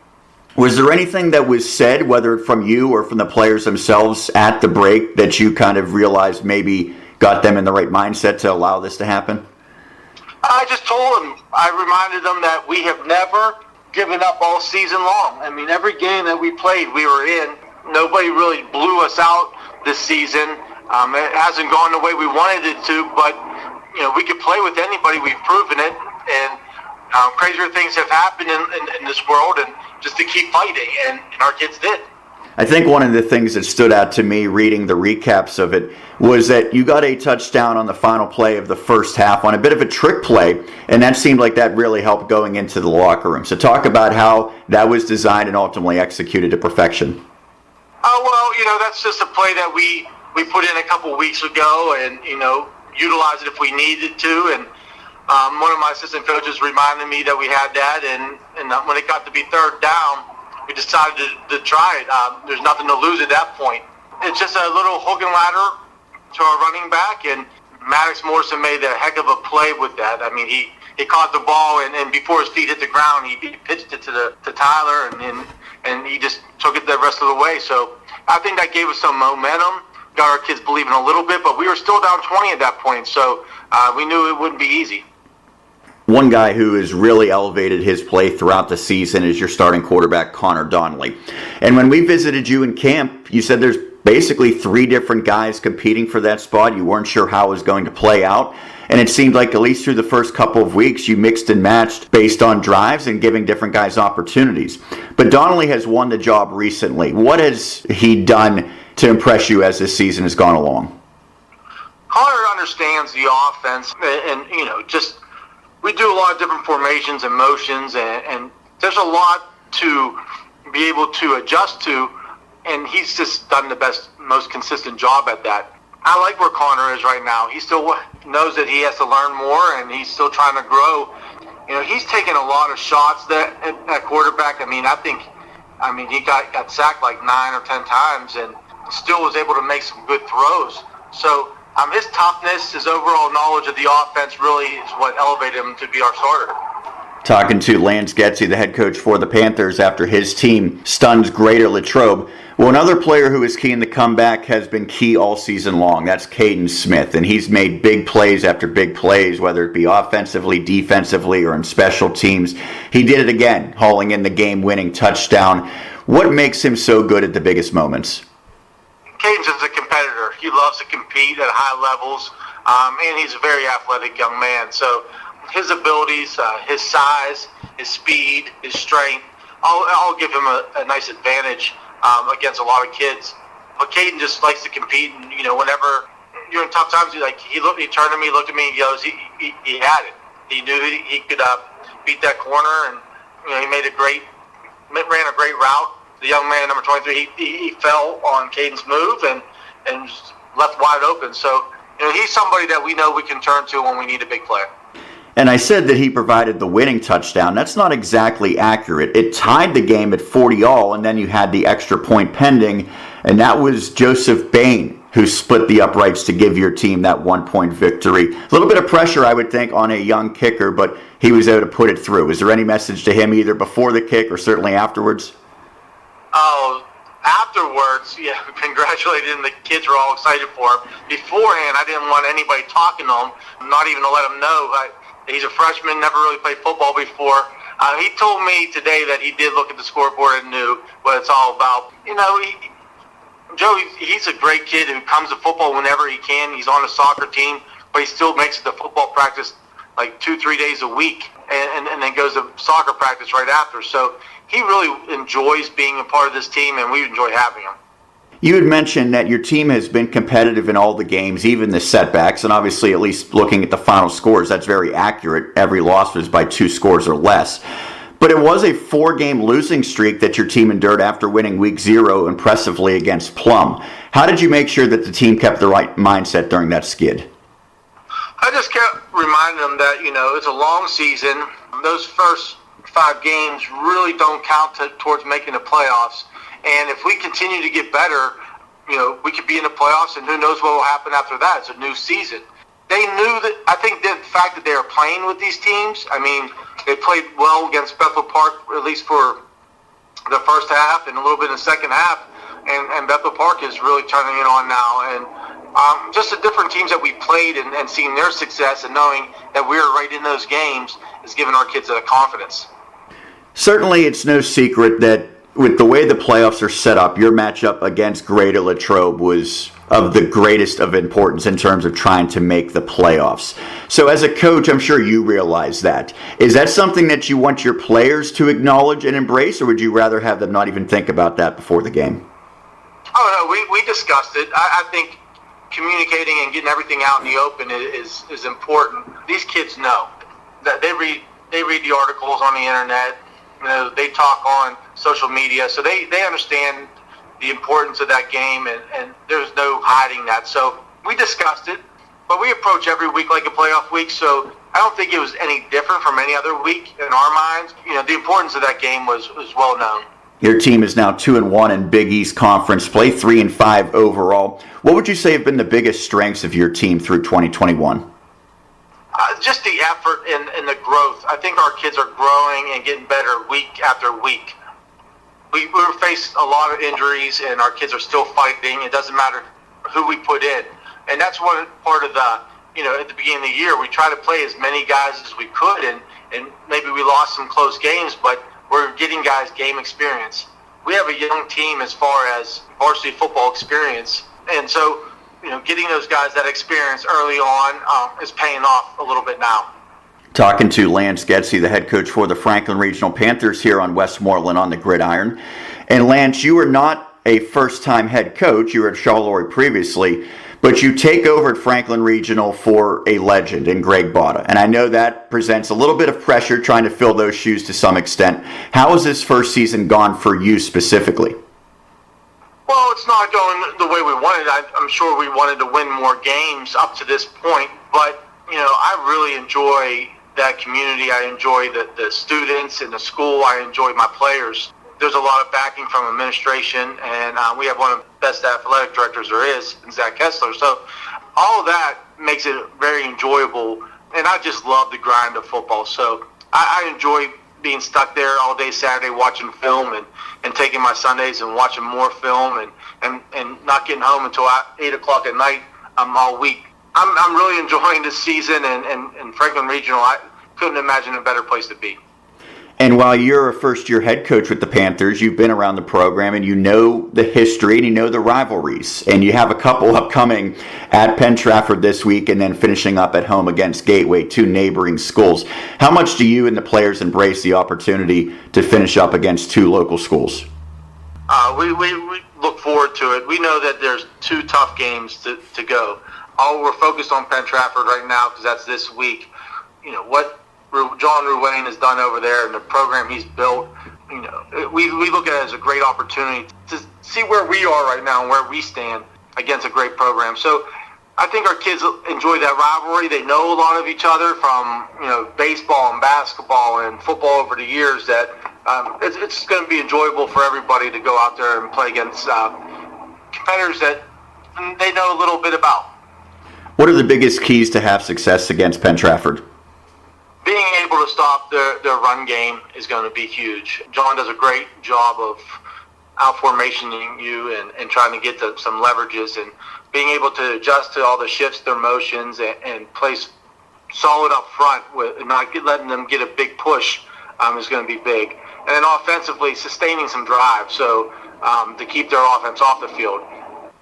Was there anything that was said, whether from you or from the players themselves at the break, that you kind of realized maybe got them in the right mindset to allow this to happen? I just told them, I reminded them that we have never given up all season long. I mean, every game that we played, we were in. Nobody really blew us out this season. It hasn't gone the way we wanted it to, but, we could play with anybody. We've proven it. And crazier things have happened in this world, and just to keep fighting, and our kids did. I think one of the things that stood out to me reading the recaps of it was that you got a touchdown on the final play of the first half on a bit of a trick play, and that seemed like that really helped going into the locker room. So talk about how that was designed and ultimately executed to perfection. Well, that's just a play that we put in a couple weeks ago and, utilized it if we needed to. And one of my assistant coaches reminded me that we had that, and when it got to be third down, we decided to try it. There's nothing to lose at that point. It's just a little hook and ladder to our running back, and Maddox Morrison made a heck of a play with that. I mean, he caught the ball, and before his feet hit the ground, he pitched it to Tyler, and he just took it the rest of the way. So I think that gave us some momentum, got our kids believing a little bit, but we were still down 20 at that point, so we knew it wouldn't be easy. One guy who has really elevated his play throughout the season is your starting quarterback, Connor Donnelly. And when we visited you in camp, you said there's basically three different guys competing for that spot. You weren't sure how it was going to play out. And it seemed like at least through the first couple of weeks, you mixed and matched based on drives and giving different guys opportunities. But Donnelly has won the job recently. What has he done to impress you as this season has gone along? understands the offense, and just we do a lot of different formations and motions, and there's a lot to be able to adjust to, and he's just done the most consistent job at that. I like where Connor is right now. He still knows that he has to learn more, and he's still trying to grow. He's taken a lot of shots at quarterback. I mean, he got sacked like 9 or 10 times and still was able to make some good throws. So his toughness, his overall knowledge of the offense really is what elevated him to be our starter. Talking to Lance Getsy, the head coach for the Panthers, after his team stuns Greater Latrobe. Well, another player who is key in the comeback has been key all season long. That's Caden Smith, and he's made big plays after big plays, whether it be offensively, defensively, or in special teams. He did it again, hauling in the game-winning touchdown. What makes him so good at the biggest moments? Caden's just a competitor. He loves to compete at high levels, and he's a very athletic young man. So his abilities, his size, his speed, his strength, all give him a nice advantage against a lot of kids. But Caden just likes to compete, and whenever you're in tough times, he turned to me, looked at me, and goes, he had it. He knew he could beat that corner, and he ran a great route. The young man, number 23, he fell on Caden's move and left wide open. So he's somebody that we know we can turn to when we need a big play. And I said that he provided the winning touchdown. That's not exactly accurate. It tied the game at 40-all, and then you had the extra point pending, and that was Joseph Bain who split the uprights to give your team that 1-point victory. A little bit of pressure, I would think, on a young kicker, but he was able to put it through. Is there any message to him either before the kick or certainly afterwards? Oh, afterwards, yeah, congratulated him. The kids were all excited for him. Beforehand, I didn't want anybody talking to him, not even to let him know. He's a freshman, never really played football before. He told me today that he did look at the scoreboard and knew what it's all about. Joe, he's a great kid who comes to football whenever he can. He's on a soccer team, but he still makes it to football practice like 2-3 days a week, and then goes to soccer practice right after. So he really enjoys being a part of this team, and we enjoy having him. You had mentioned that your team has been competitive in all the games, even the setbacks, and obviously at least looking at the final scores, that's very accurate. Every loss was by 2 scores or less. But it was a 4-game losing streak that your team endured after winning Week 0 impressively against Plum. How did you make sure that the team kept the right mindset during that skid? I just kept reminding them that, it's a long season. Those first 5 games really don't count towards making the playoffs. And if we continue to get better, we could be in the playoffs, and who knows what will happen after that. It's a new season. They knew that. I think the fact that they were playing with these teams, they played well against Bethel Park, at least for the first half and a little bit in the second half. And Bethel Park is really turning it on now. And just the different teams that we played and seeing their success and knowing that we were right in those games is giving our kids a confidence. Certainly, it's no secret that with the way the playoffs are set up, your matchup against Greater Latrobe was of the greatest of importance in terms of trying to make the playoffs. So as a coach, I'm sure you realize that. Is that something that you want your players to acknowledge and embrace, or would you rather have them not even think about that before the game? Oh, no, we discussed it. I think communicating and getting everything out in the open is important. These kids know that they read the articles on the internet. They talk on social media, so they understand the importance of that game, and there's no hiding that. So we discussed it, but we approach every week like a playoff week, so I don't think it was any different from any other week in our minds. The importance of that game was well known. Your team is now 2-1 in Big East Conference play, 3-5 overall. What would you say have been the biggest strengths of your team through 2021? Just the effort and the growth. I think our kids are growing and getting better week after week. We faced a lot of injuries, and our kids are still fighting. It doesn't matter who we put in. And that's one part of the, at the beginning of the year, we try to play as many guys as we could, and maybe we lost some close games, but we're getting guys game experience. We have a young team as far as varsity football experience, and so getting those guys that experience early on is paying off a little bit now. Talking to Lance Getsy, the head coach for the Franklin Regional Panthers here on Westmoreland on the Gridiron. And Lance, you were not a first-time head coach. You were at Charleroi previously. But you take over at Franklin Regional for a legend in Greg Botta, and I know that presents a little bit of pressure trying to fill those shoes to some extent. How has this first season gone for you specifically? Well, it's not going the way we wanted. I'm sure we wanted to win more games up to this point, but I really enjoy that community. I enjoy the students in the school. I enjoy my players. There's a lot of backing from administration, and we have one of the best athletic directors there is, Zach Kessler. So all of that makes it very enjoyable, and I just love the grind of football. So I enjoy being stuck there all day Saturday watching film and taking my Sundays and watching more film and not getting home until 8 o'clock at night all week. I'm really enjoying this season, and Franklin Regional, I couldn't imagine a better place to be. And while you're a first-year head coach with the Panthers, you've been around the program and you know the history and you know the rivalries. And you have a couple upcoming at Penn-Trafford this week and then finishing up at home against Gateway, two neighboring schools. How much do you and the players embrace the opportunity to finish up against two local schools? We look forward to it. We know that there's two tough games to go. We're focused on Penn-Trafford right now because that's this week. What John Ruane has done over there and the program he's built, we look at it as a great opportunity to see where we are right now and where we stand against a great program. So I think our kids enjoy that rivalry. They know a lot of each other from baseball and basketball and football over the years. That it's going to be enjoyable for everybody to go out there and play against competitors that they know a little bit about. What are the biggest keys to have success against Penn-Trafford? Being able to stop their run game is going to be huge. John does a great job of out-formationing you and trying to get to some leverages and being able to adjust to all the shifts, their motions, and place solid up front with not letting them get a big push is going to be big. And then offensively, sustaining some drives so to keep their offense off the field.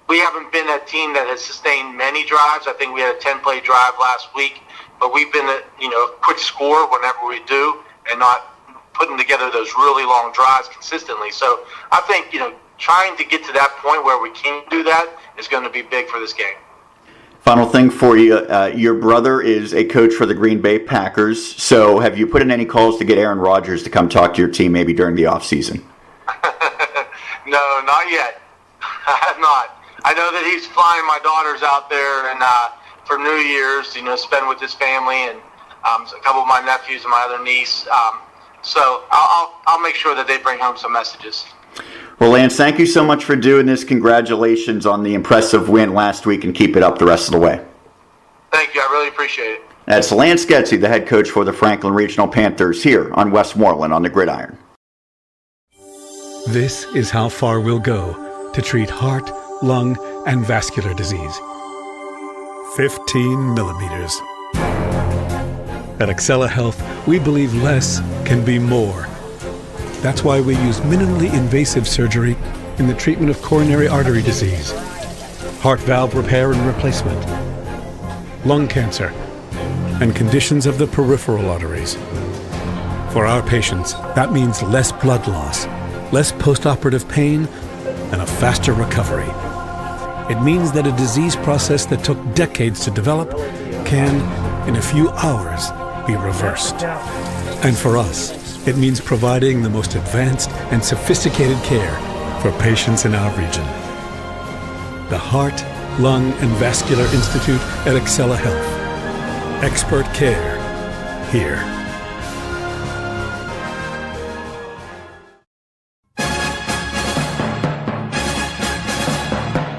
We haven't been a team that has sustained many drives. I think we had a 10-play drive last week. But we've been a quick score whenever we do and not putting together those really long drives consistently. So I think, trying to get to that point where we can do that is going to be big for this game. Final thing for you. Your brother is a coach for the Green Bay Packers. So have you put in any calls to get Aaron Rodgers to come talk to your team maybe during the offseason? No, not yet. I have not. I know that he's flying my daughters out there and for New Year's, spend with his family and a couple of my nephews and my other niece. So I'll make sure that they bring home some messages. Well, Lance, thank you so much for doing this. Congratulations on the impressive win last week, and keep it up the rest of the way. Thank you. I really appreciate it. That's Lance Getsy, the head coach for the Franklin Regional Panthers here on Westmoreland on the Gridiron. This is how far we'll go to treat heart, lung, and vascular disease. 15 millimeters. At Excella Health, we believe less can be more. That's why we use minimally invasive surgery in the treatment of coronary artery disease, heart valve repair and replacement, lung cancer, and conditions of the peripheral arteries. For our patients, that means less blood loss, less post-operative pain, and a faster recovery. It means that a disease process that took decades to develop can, in a few hours, be reversed. And for us, it means providing the most advanced and sophisticated care for patients in our region. The Heart, Lung, and Vascular Institute at Excella Health. Expert care here.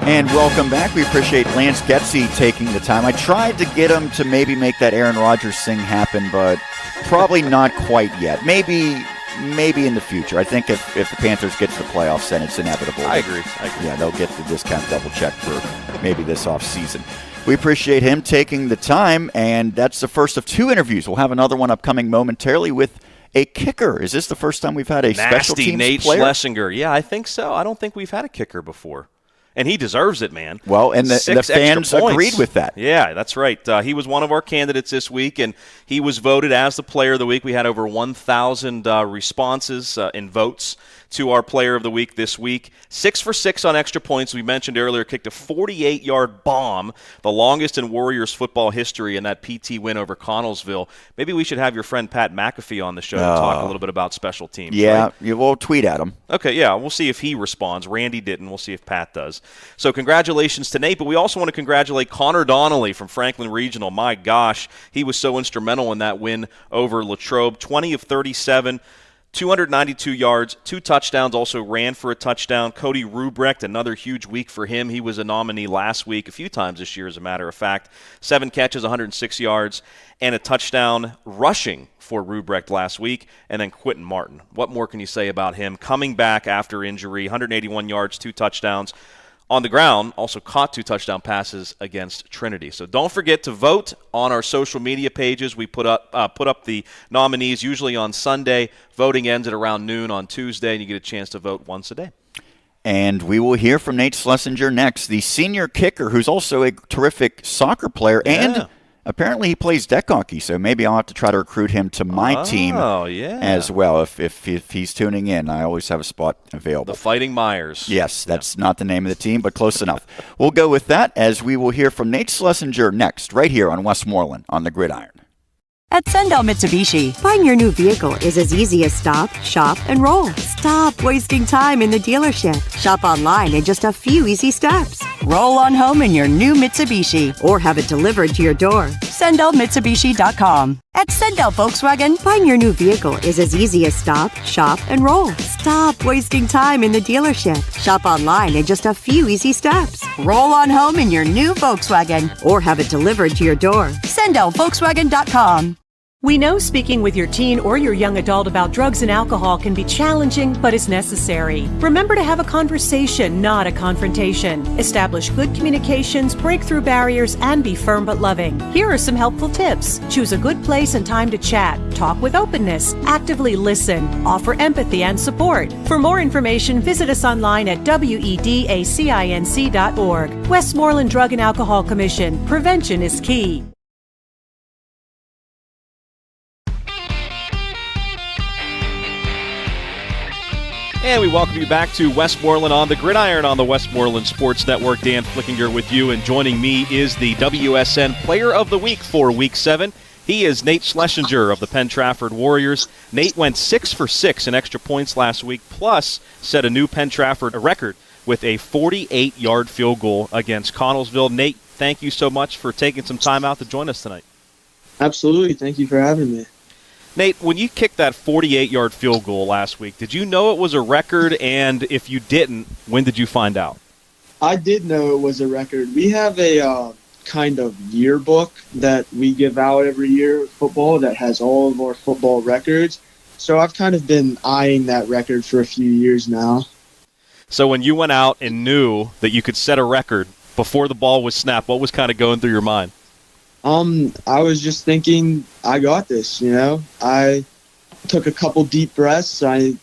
And welcome back. We appreciate Lance Getsy taking the time. I tried to get him to maybe make that Aaron Rodgers thing happen, but probably not quite yet. Maybe in the future. I think if the Panthers get to the playoffs, then it's inevitable. I agree. Yeah, they'll get the discount double check for maybe this offseason. We appreciate him taking the time, and that's the first of two interviews. We'll have another one upcoming momentarily with a kicker. Is this the first time we've had a special teams Nate player? Schlessinger. Yeah, I think so. I don't think we've had a kicker before. And he deserves it, man. Well, and the fans agreed with that. Yeah, that's right. He was one of our candidates this week, and he was voted as the player of the week. We had over 1,000 responses in votes. to our player of the week this week. 6 for 6 on extra points. We mentioned earlier, kicked a 48-yard bomb, the longest in Warriors football history in that PT win over Connellsville. Maybe we should have your friend Pat McAfee on the show to talk a little bit about special teams. Yeah, right? We'll tweet at him. Okay, yeah, we'll see if he responds. Randy didn't. We'll see if Pat does. So congratulations to Nate, but we also want to congratulate Connor Donnelly from Franklin Regional. My gosh, he was so instrumental in that win over Latrobe. 20 of 37. 292 yards, 2 touchdowns, also ran for a touchdown. Cody Rubrecht, another huge week for him. He was a nominee last week, a few times this year, as a matter of fact. 7 catches, 106 yards, and a touchdown rushing for Rubrecht last week. And then Quentin Martin. What more can you say about him? Coming back after injury, 181 yards, 2 touchdowns. On the ground, also caught 2 touchdown passes against Trinity. So don't forget to vote on our social media pages. We put up the nominees usually on Sunday. Voting ends at around noon on Tuesday, and you get a chance to vote once a day. And we will hear from Nate Schlessinger next, the senior kicker who's also a terrific soccer player. Yeah. And apparently he plays deck hockey, so maybe I'll have to try to recruit him to my team as well if he's tuning in. I always have a spot available. The Fighting Meyers. Yes, that's not the name of the team, but close enough. We'll go with that as we will hear from Nate Schlessinger next, right here on Westmoreland on the Gridiron. At Sendell Mitsubishi, buying your new vehicle is as easy as stop, shop, and roll. Stop wasting time in the dealership. Shop online in just a few easy steps. Roll on home in your new Mitsubishi or have it delivered to your door. SendellMitsubishi.com. At Sendell Volkswagen, buying your new vehicle is as easy as stop, shop, and roll. Stop wasting time in the dealership. Shop online in just a few easy steps. Roll on home in your new Volkswagen or have it delivered to your door. SendellVolkswagen.com. We know speaking with your teen or your young adult about drugs and alcohol can be challenging, but is necessary. Remember to have a conversation, not a confrontation. Establish good communications, break through barriers, and be firm but loving. Here are some helpful tips. Choose a good place and time to chat. Talk with openness. Actively listen. Offer empathy and support. For more information, visit us online at wedacinc.org. Westmoreland Drug and Alcohol Commission. Prevention is key. And we welcome you back to Westmoreland on the Gridiron on the Westmoreland Sports Network. Dan Flickinger with you, and joining me is the WSN Player of the Week for Week 7. He is Nate Schlessinger of the Penn-Trafford Warriors. Nate went 6 for 6 in extra points last week, plus set a new Penn-Trafford record with a 48-yard field goal against Connellsville. Nate, thank you so much for taking some time out to join us tonight. Absolutely. Thank you for having me. Nate, when you kicked that 48-yard field goal last week, did you know it was a record? And if you didn't, when did you find out? I did know it was a record. We have a kind of yearbook that we give out every year of football that has all of our football records. So I've kind of been eyeing that record for a few years now. So when you went out and knew that you could set a record before the ball was snapped, what was kind of going through your mind? I was just thinking, I got this, you know. I took a couple deep breaths. I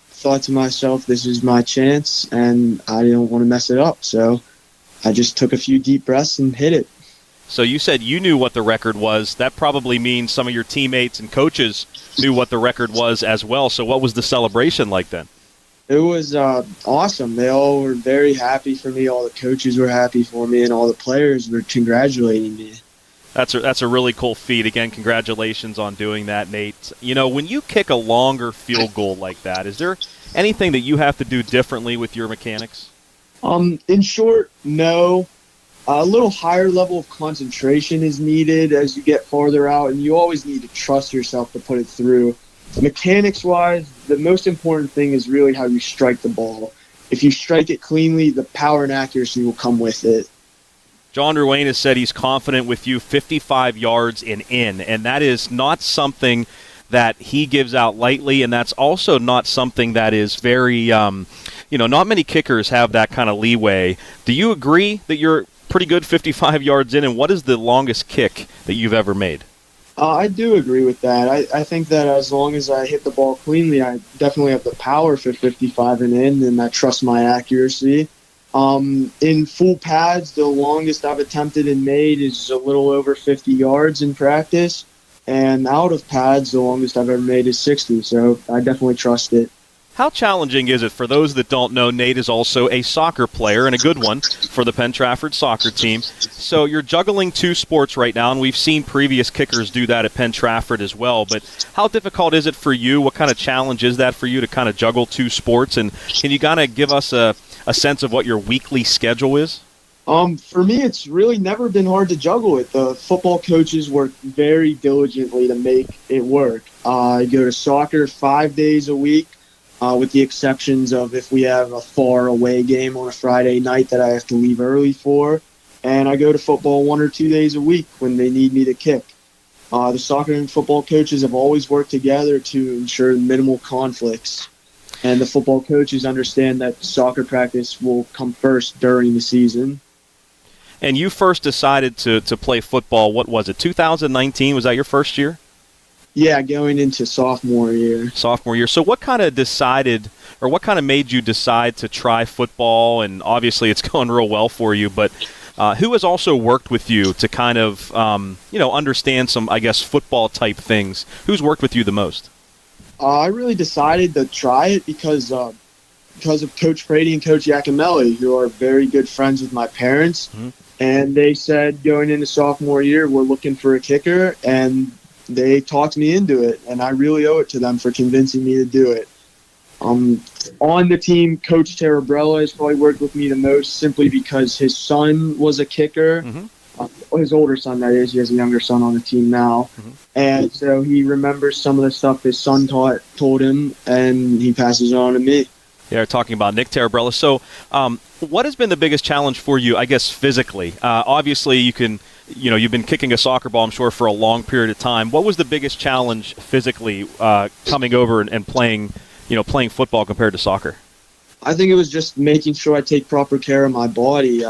thought to myself, this is my chance, and I didn't want to mess it up. So I just took a few deep breaths and hit it. So you said you knew what the record was. That probably means some of your teammates and coaches knew what the record was as well. So what was the celebration like then? It was awesome. They all were very happy for me. All the coaches were happy for me, and all the players were congratulating me. That's a really cool feat. Again, congratulations on doing that, Nate. You know, when you kick a longer field goal like that, is there anything that you have to do differently with your mechanics? In short, no. A little higher level of concentration is needed as you get farther out, and you always need to trust yourself to put it through. Mechanics-wise, the most important thing is really how you strike the ball. If you strike it cleanly, the power and accuracy will come with it. John Ruane has said he's confident with you 55 yards and in, and that is not something that he gives out lightly, and that's also not something that is very, not many kickers have that kind of leeway. Do you agree that you're pretty good 55 yards in, and what is the longest kick that you've ever made? I do agree with that. I think that as long as I hit the ball cleanly, I definitely have the power for 55 and in, and I trust my accuracy. In full pads, the longest I've attempted and made is a little over 50 yards in practice. And out of pads, the longest I've ever made is 60. So I definitely trust it. How challenging is it? For those that don't know, Nate is also a soccer player, and a good one, for the Penn-Trafford soccer team. So you're juggling two sports right now, and we've seen previous kickers do that at Penn-Trafford as well. But how difficult is it for you? What kind of challenge is that for you to kind of juggle two sports? And can you kind of give us a sense of what your weekly schedule is? For me, it's really never been hard to juggle it. The football coaches work very diligently to make it work. I go to soccer 5 days a week. With the exceptions of if we have a far away game on a Friday night that I have to leave early for. And I go to football 1 or 2 days a week when they need me to kick. The soccer and football coaches have always worked together to ensure minimal conflicts. And the football coaches understand that soccer practice will come first during the season. And you first decided to play football, what was it, 2019? Was that your first year? Yeah, going into sophomore year. Sophomore year. So what kind of made you decide to try football? And obviously it's going real well for you, but who has also worked with you to kind of, understand some, I guess, football-type things? Who's worked with you the most? I really decided to try it because of Coach Brady and Coach Iacomelli, who are very good friends with my parents. Mm-hmm. And they said going into sophomore year, we're looking for a kicker, and they talked me into it, and I really owe it to them for convincing me to do it. On the team, Coach Terrabrella has probably worked with me the most simply because his son was a kicker. Mm-hmm. His older son, that is. He has a younger son on the team now. Mm-hmm. And so he remembers some of the stuff his son told him, and he passes it on to me. Yeah, talking about Nick Terrabrella. So what has been the biggest challenge for you, I guess, physically? Obviously, you've been kicking a soccer ball, I'm sure, for a long period of time. What was the biggest challenge physically coming over and playing football compared to soccer? I think it was just making sure I take proper care of my body.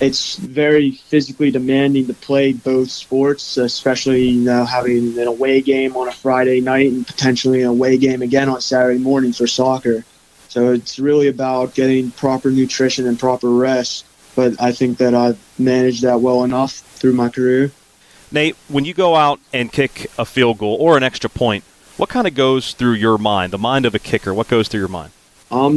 It's very physically demanding to play both sports, especially having an away game on a Friday night and potentially an away game again on Saturday morning for soccer. So it's really about getting proper nutrition and proper rest. But I think that I've managed that well enough through my career. Nate, when you go out and kick a field goal or an extra point, what kind of goes through your mind, the mind of a kicker? What goes through your mind?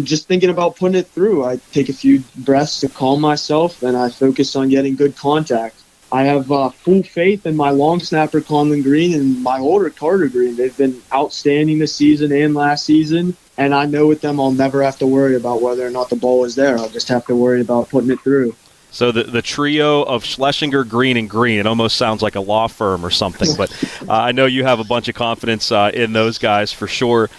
Just thinking about putting it through. I take a few breaths to calm myself, and I focus on getting good contact. I have full faith in my long snapper, Conlon Green, and my older Carter Green. They've been outstanding this season and last season. And I know with them I'll never have to worry about whether or not the ball is there. I'll just have to worry about putting it through. So the trio of Schlessinger, Green, and Green, it almost sounds like a law firm or something. But I know you have a bunch of confidence in those guys for sure.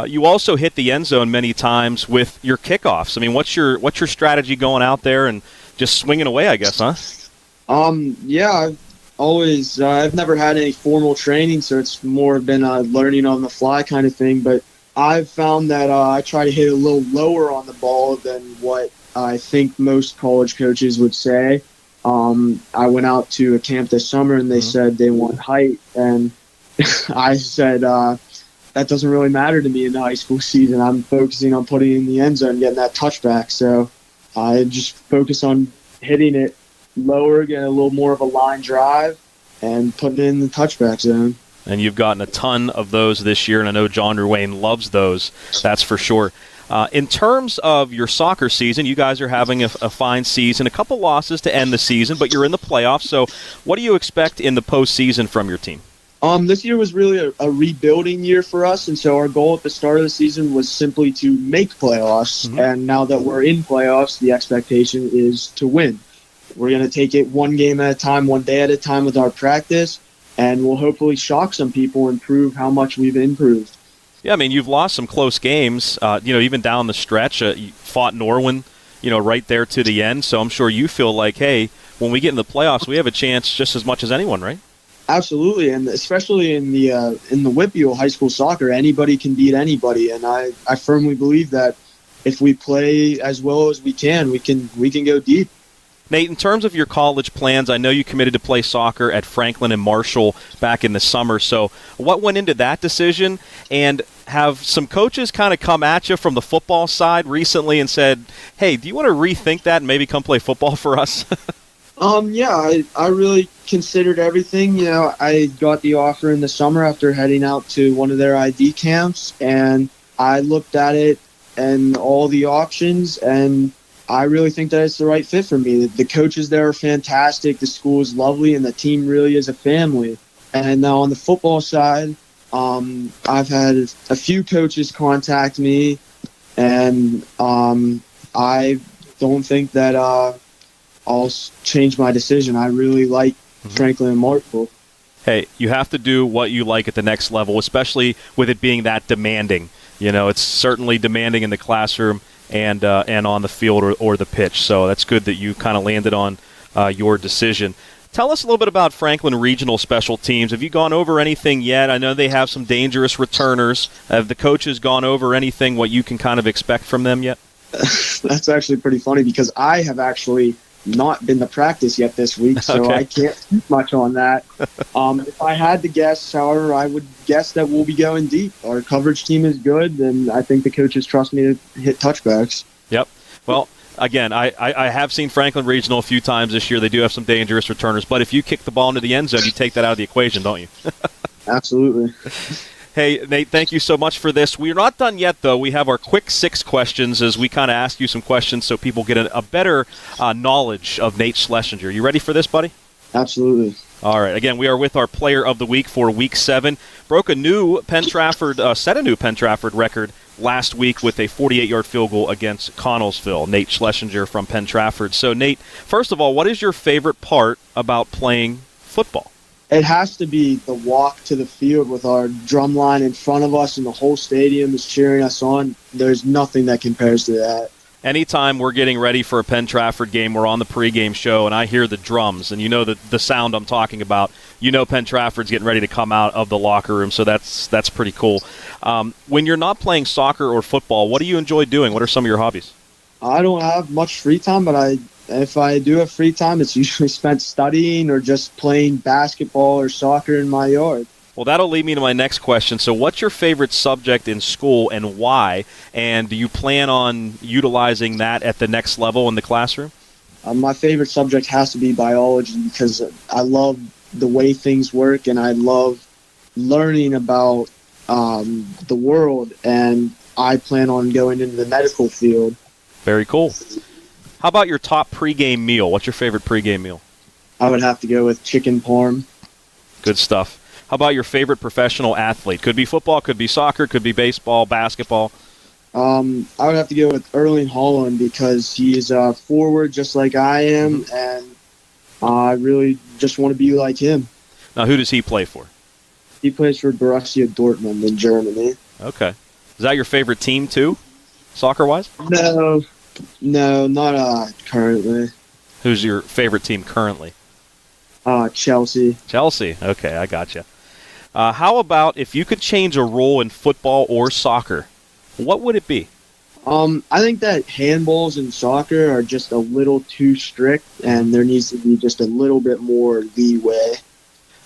You also hit the end zone many times with your kickoffs. I mean, what's your strategy going out there and just swinging away, I guess, huh? Yeah, I've never had any formal training, so it's more been a learning on the fly kind of thing. But I've found that I try to hit a little lower on the ball than what I think most college coaches would say. I went out to a camp this summer, and they said they want height. And I said, that doesn't really matter to me in the high school season. I'm focusing on putting it in the end zone and getting that touchback. So I just focus on hitting it lower, getting a little more of a line drive, and putting it in the touchback zone. And you've gotten a ton of those this year, and I know John Ruane loves those, that's for sure. In terms of your soccer season, you guys are having a fine season, a couple losses to end the season, but you're in the playoffs. So what do you expect in the postseason from your team? This year was really a rebuilding year for us, and so our goal at the start of the season was simply to make playoffs. Mm-hmm. And now that we're in playoffs, the expectation is to win. We're going to take it one game at a time, one day at a time with our practice, and we'll hopefully shock some people and prove how much we've improved. Yeah, I mean, you've lost some close games, even down the stretch. You fought Norwin, right there to the end. So I'm sure you feel like, hey, when we get in the playoffs, we have a chance just as much as anyone, right? Absolutely, and especially in the WIPIO high school soccer, anybody can beat anybody. And I firmly believe that if we play as well as we can go deep. Nate, in terms of your college plans, I know you committed to play soccer at Franklin and Marshall back in the summer. So what went into that decision? And have some coaches kind of come at you from the football side recently and said, hey, do you want to rethink that and maybe come play football for us? Yeah, I really considered everything. I got the offer in the summer after heading out to one of their ID camps, and I looked at it and all the options, and I really think that it's the right fit for me. The coaches there are fantastic, the school is lovely, and the team really is a family. And now on the football side, I've had a few coaches contact me, and I don't think that I'll change my decision. I really like Franklin and Marshall. Hey, you have to do what you like at the next level, especially with it being that demanding. You know, it's certainly demanding in the classroom and on the field or the pitch. So that's good that you kind of landed on your decision. Tell us a little bit about Franklin Regional Special Teams. Have you gone over anything yet? I know they have some dangerous returners. Have the coaches gone over anything, what you can kind of expect from them yet? That's actually pretty funny because I have actually not been to practice yet this week, so Okay. I can't speak much on that. If I had to guess, however, I would guess that we'll be going deep. Our coverage team is good, and I think the coaches trust me to hit touchbacks. Yep. Well, again, I have seen Franklin Regional a few times this year. They do have some dangerous returners, but if you kick the ball into the end zone, you take that out of the equation, don't you? Absolutely. Hey, Nate, thank you so much for this. We're not done yet, though. We have our quick 6 questions as we kind of ask you some questions so people get a better knowledge of Nate Schlessinger. You ready for this, buddy? Absolutely. All right. Again, we are with our player of the week for Week 7. Broke a new Penn-Trafford, set a new Penn-Trafford record last week with a 48-yard field goal against Connellsville. Nate Schlessinger from Penn-Trafford. So, Nate, first of all, what is your favorite part about playing football? It has to be the walk to the field with our drum line in front of us and the whole stadium is cheering us on. There's nothing that compares to that. Anytime we're getting ready for a Penn-Trafford game, we're on the pregame show, and I hear the drums, and you know the sound I'm talking about. You know Penn-Trafford's getting ready to come out of the locker room, so that's pretty cool. When you're not playing soccer or football, what do you enjoy doing? What are some of your hobbies? I don't have much free time, but if I do have free time, it's usually spent studying or just playing basketball or soccer in my yard. Well, that'll lead me to my next question. So what's your favorite subject in school and why? And do you plan on utilizing that at the next level in the classroom? My favorite subject has to be biology because I love the way things work and I love learning about the world, and I plan on going into the medical field. Very cool. How about your top pregame meal? What's your favorite pregame meal? I would have to go with chicken parm. Good stuff. How about your favorite professional athlete? Could be football, could be soccer, could be baseball, basketball. I would have to go with Erling Haaland because he's a forward just like I am, and I really just want to be like him. Now, who does he play for? He plays for Borussia Dortmund in Germany. Okay. Is that your favorite team, too, soccer-wise? No, not currently. Who's your favorite team currently? Chelsea. Chelsea. Okay, I gotcha. How about if you could change a rule in football or soccer, what would it be? I think that handballs and soccer are just a little too strict, and there needs to be just a little bit more leeway.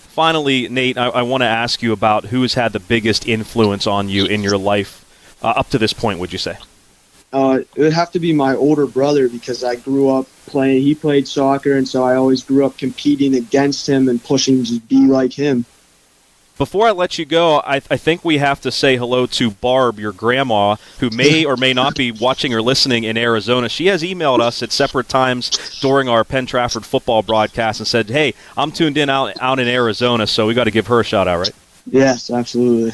Finally, Nate, I want to ask you about who has had the biggest influence on you in your life up to this point, would you say? It would have to be my older brother because I grew up playing. He played soccer, and so I always grew up competing against him and pushing to be like him. Before I let you go, I think we have to say hello to Barb, your grandma, who may or may not be watching or listening in Arizona. She has emailed us at separate times during our Penn-Trafford football broadcast and said, hey, I'm tuned in out in Arizona, so we got to give her a shout-out, right? Yes, absolutely.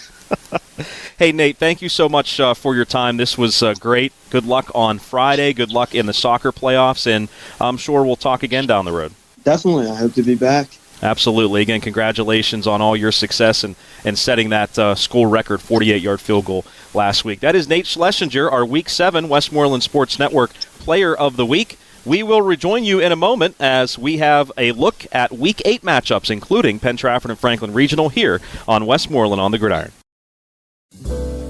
Hey, Nate, thank you so much for your time. This was great. Good luck on Friday. Good luck in the soccer playoffs, and I'm sure we'll talk again down the road. Definitely. I hope to be back. Absolutely. Again, congratulations on all your success and setting that school record 48-yard field goal last week. That is Nate Schlessinger, our Week 7 Westmoreland Sports Network Player of the Week. We will rejoin you in a moment as we have a look at Week 8 matchups, including Penn-Trafford and Franklin Regional here on Westmoreland on the Gridiron.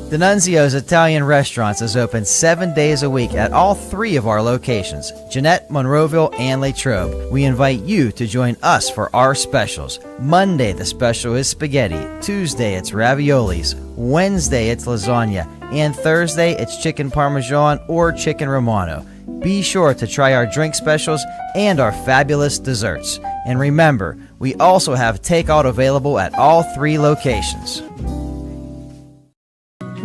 D'Annunzio's Italian Restaurants is open 7 days a week at all 3 of our locations, Jeanette, Monroeville, and Latrobe. We invite you to join us for our specials. Monday, the special is spaghetti. Tuesday, it's raviolis. Wednesday, it's lasagna. And Thursday, it's chicken parmesan or chicken romano. Be sure to try our drink specials and our fabulous desserts. And remember, we also have takeout available at all 3 locations.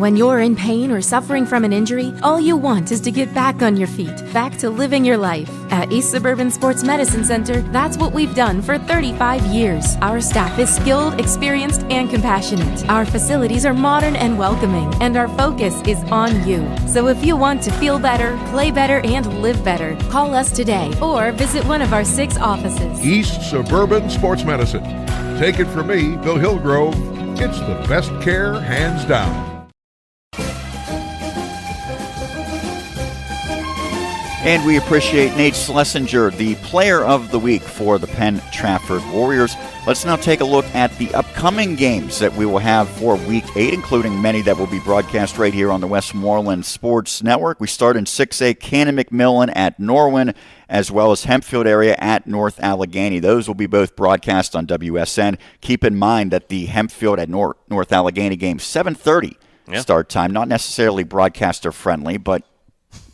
When you're in pain or suffering from an injury, all you want is to get back on your feet, back to living your life. At East Suburban Sports Medicine Center, that's what we've done for 35 years. Our staff is skilled, experienced, and compassionate. Our facilities are modern and welcoming, and our focus is on you. So if you want to feel better, play better, and live better, call us today or visit one of our 6 offices. East Suburban Sports Medicine. Take it from me, Bill Hillgrove. It's the best care, hands down. And we appreciate Nate Schlessinger, the player of the week for the Penn-Trafford Warriors. Let's now take a look at the upcoming games that we will have for Week 8, including many that will be broadcast right here on the Westmoreland Sports Network. We start in 6A, Cannon-McMillan at Norwin, as well as Hempfield area at North Allegheny. Those will be both broadcast on WSN. Keep in mind that the Hempfield at North Allegheny game, 7:30 start time, not necessarily broadcaster-friendly, but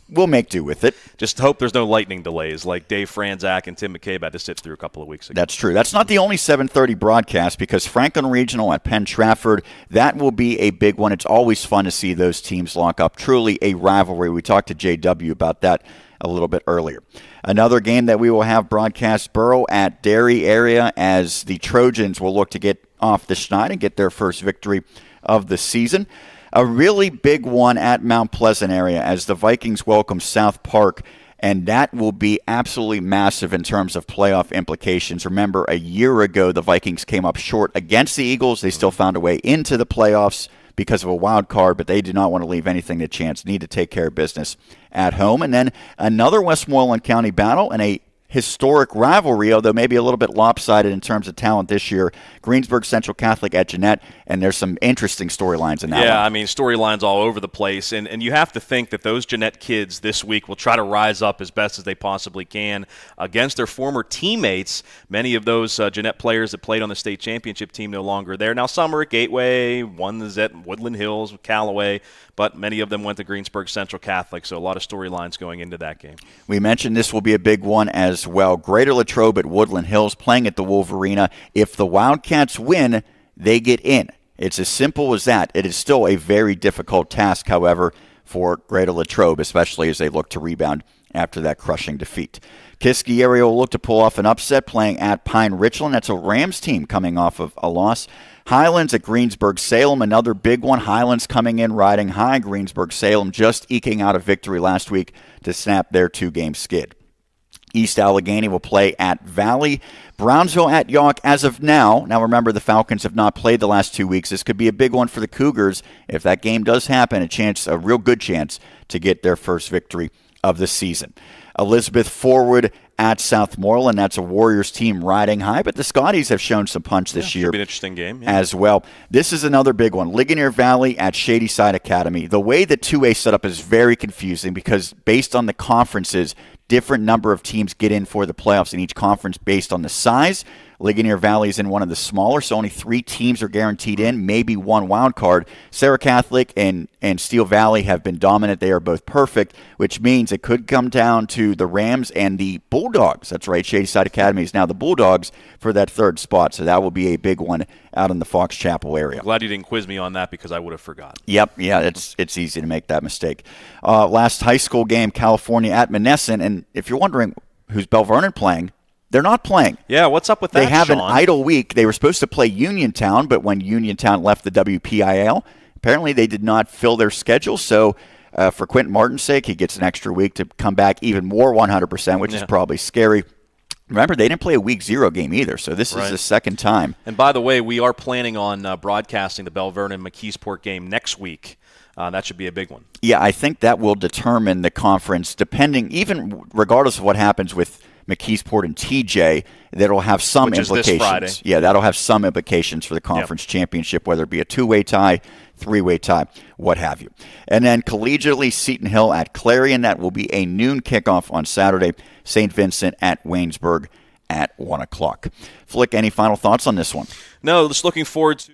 we'll make do with it. Just hope there's no lightning delays like Dave Franzak and Tim McCabe had to sit through a couple of weeks ago. That's true. That's not the only 7:30 broadcast, because Franklin Regional at Penn-Trafford, that will be a big one. It's always fun to see those teams lock up. Truly a rivalry. We talked to JW about that a little bit earlier. Another game that we will have broadcast, Borough at Derry area, as the Trojans will look to get off the schneid and get their first victory of the season. A really big one at Mount Pleasant area as the Vikings welcome South Park, and that will be absolutely massive in terms of playoff implications. Remember, a year ago, the Vikings came up short against the Eagles. They still found a way into the playoffs because of a wild card, but they do not want to leave anything to chance. Need to take care of business at home. And then another Westmoreland County battle and a historic rivalry, although maybe a little bit lopsided in terms of talent this year. Greensburg Central Catholic at Jeanette, and there's some interesting storylines in that one. Yeah, I mean, storylines all over the place, and you have to think that those Jeanette kids this week will try to rise up as best as they possibly can against their former teammates. Many of those Jeanette players that played on the state championship team no longer there. Now, some are at Gateway, one is at Woodland Hills, Callaway, but many of them went to Greensburg Central Catholic, so a lot of storylines going into that game. We mentioned this will be a big one as well. Greater Latrobe at Woodland Hills playing at the Wolverina. If the Wildcats win, they get in. It's as simple as that. It is still a very difficult task, however, for Greater Latrobe, especially as they look to rebound after that crushing defeat. Kiski area will look to pull off an upset playing at Pine Richland. That's a Rams team coming off of a loss. Highlands at Greensburg-Salem, another big one. Highlands coming in riding high. Greensburg-Salem just eking out a victory last week to snap their 2-game skid. East Allegheny will play at Valley. Brownsville at York as of now. Now remember, the Falcons have not played the last 2 weeks. This could be a big one for the Cougars. If that game does happen, a real good chance to get their first victory of the season. Elizabeth Forward at Southmoreland. That's a Warriors team riding high, but the Scotties have shown some punch this year. Should be an interesting game. As well. This is another big one. Ligonier Valley at Shadyside Academy. The way the 2A setup is very confusing because based on the conferences, different number of teams get in for the playoffs in each conference based on the size. Ligonier Valley is in one of the smaller, so only 3 teams are guaranteed in, maybe 1 wild card. Sarah Catholic and Steel Valley have been dominant. They are both perfect, which means it could come down to the Rams and the Bulldogs. That's right, Shadyside Academy is now the Bulldogs for that 3rd spot, so that will be a big one out in the Fox Chapel area. I'm glad you didn't quiz me on that because I would have forgotten. Yep, yeah, it's easy to make that mistake. Last high school game, California at Monessen, and if you're wondering who's Bell Vernon playing, they're not playing. Yeah, what's up with that, They have Sean? an idle week. They were supposed to play Uniontown, but when Uniontown left the WPIL, apparently they did not fill their schedule. So for Quentin Martin's sake, he gets an extra week to come back even more 100%, which is probably scary. Remember, they didn't play a week 0 game either, so this is the second time. And by the way, we are planning on broadcasting the Bell Vernon-McKeesport game next week. That should be a big one. Yeah, I think that will determine the conference, depending, even regardless of what happens with McKeesport and TJ, that'll have some implications. This Friday. Yeah, that'll have some implications for the conference championship, whether it be a 2-way tie, 3-way tie, what have you. And then collegiately, Seton Hill at Clarion. That will be a noon kickoff on Saturday. St. Vincent at Waynesburg at 1 o'clock. Flick, any final thoughts on this one? No, just looking forward to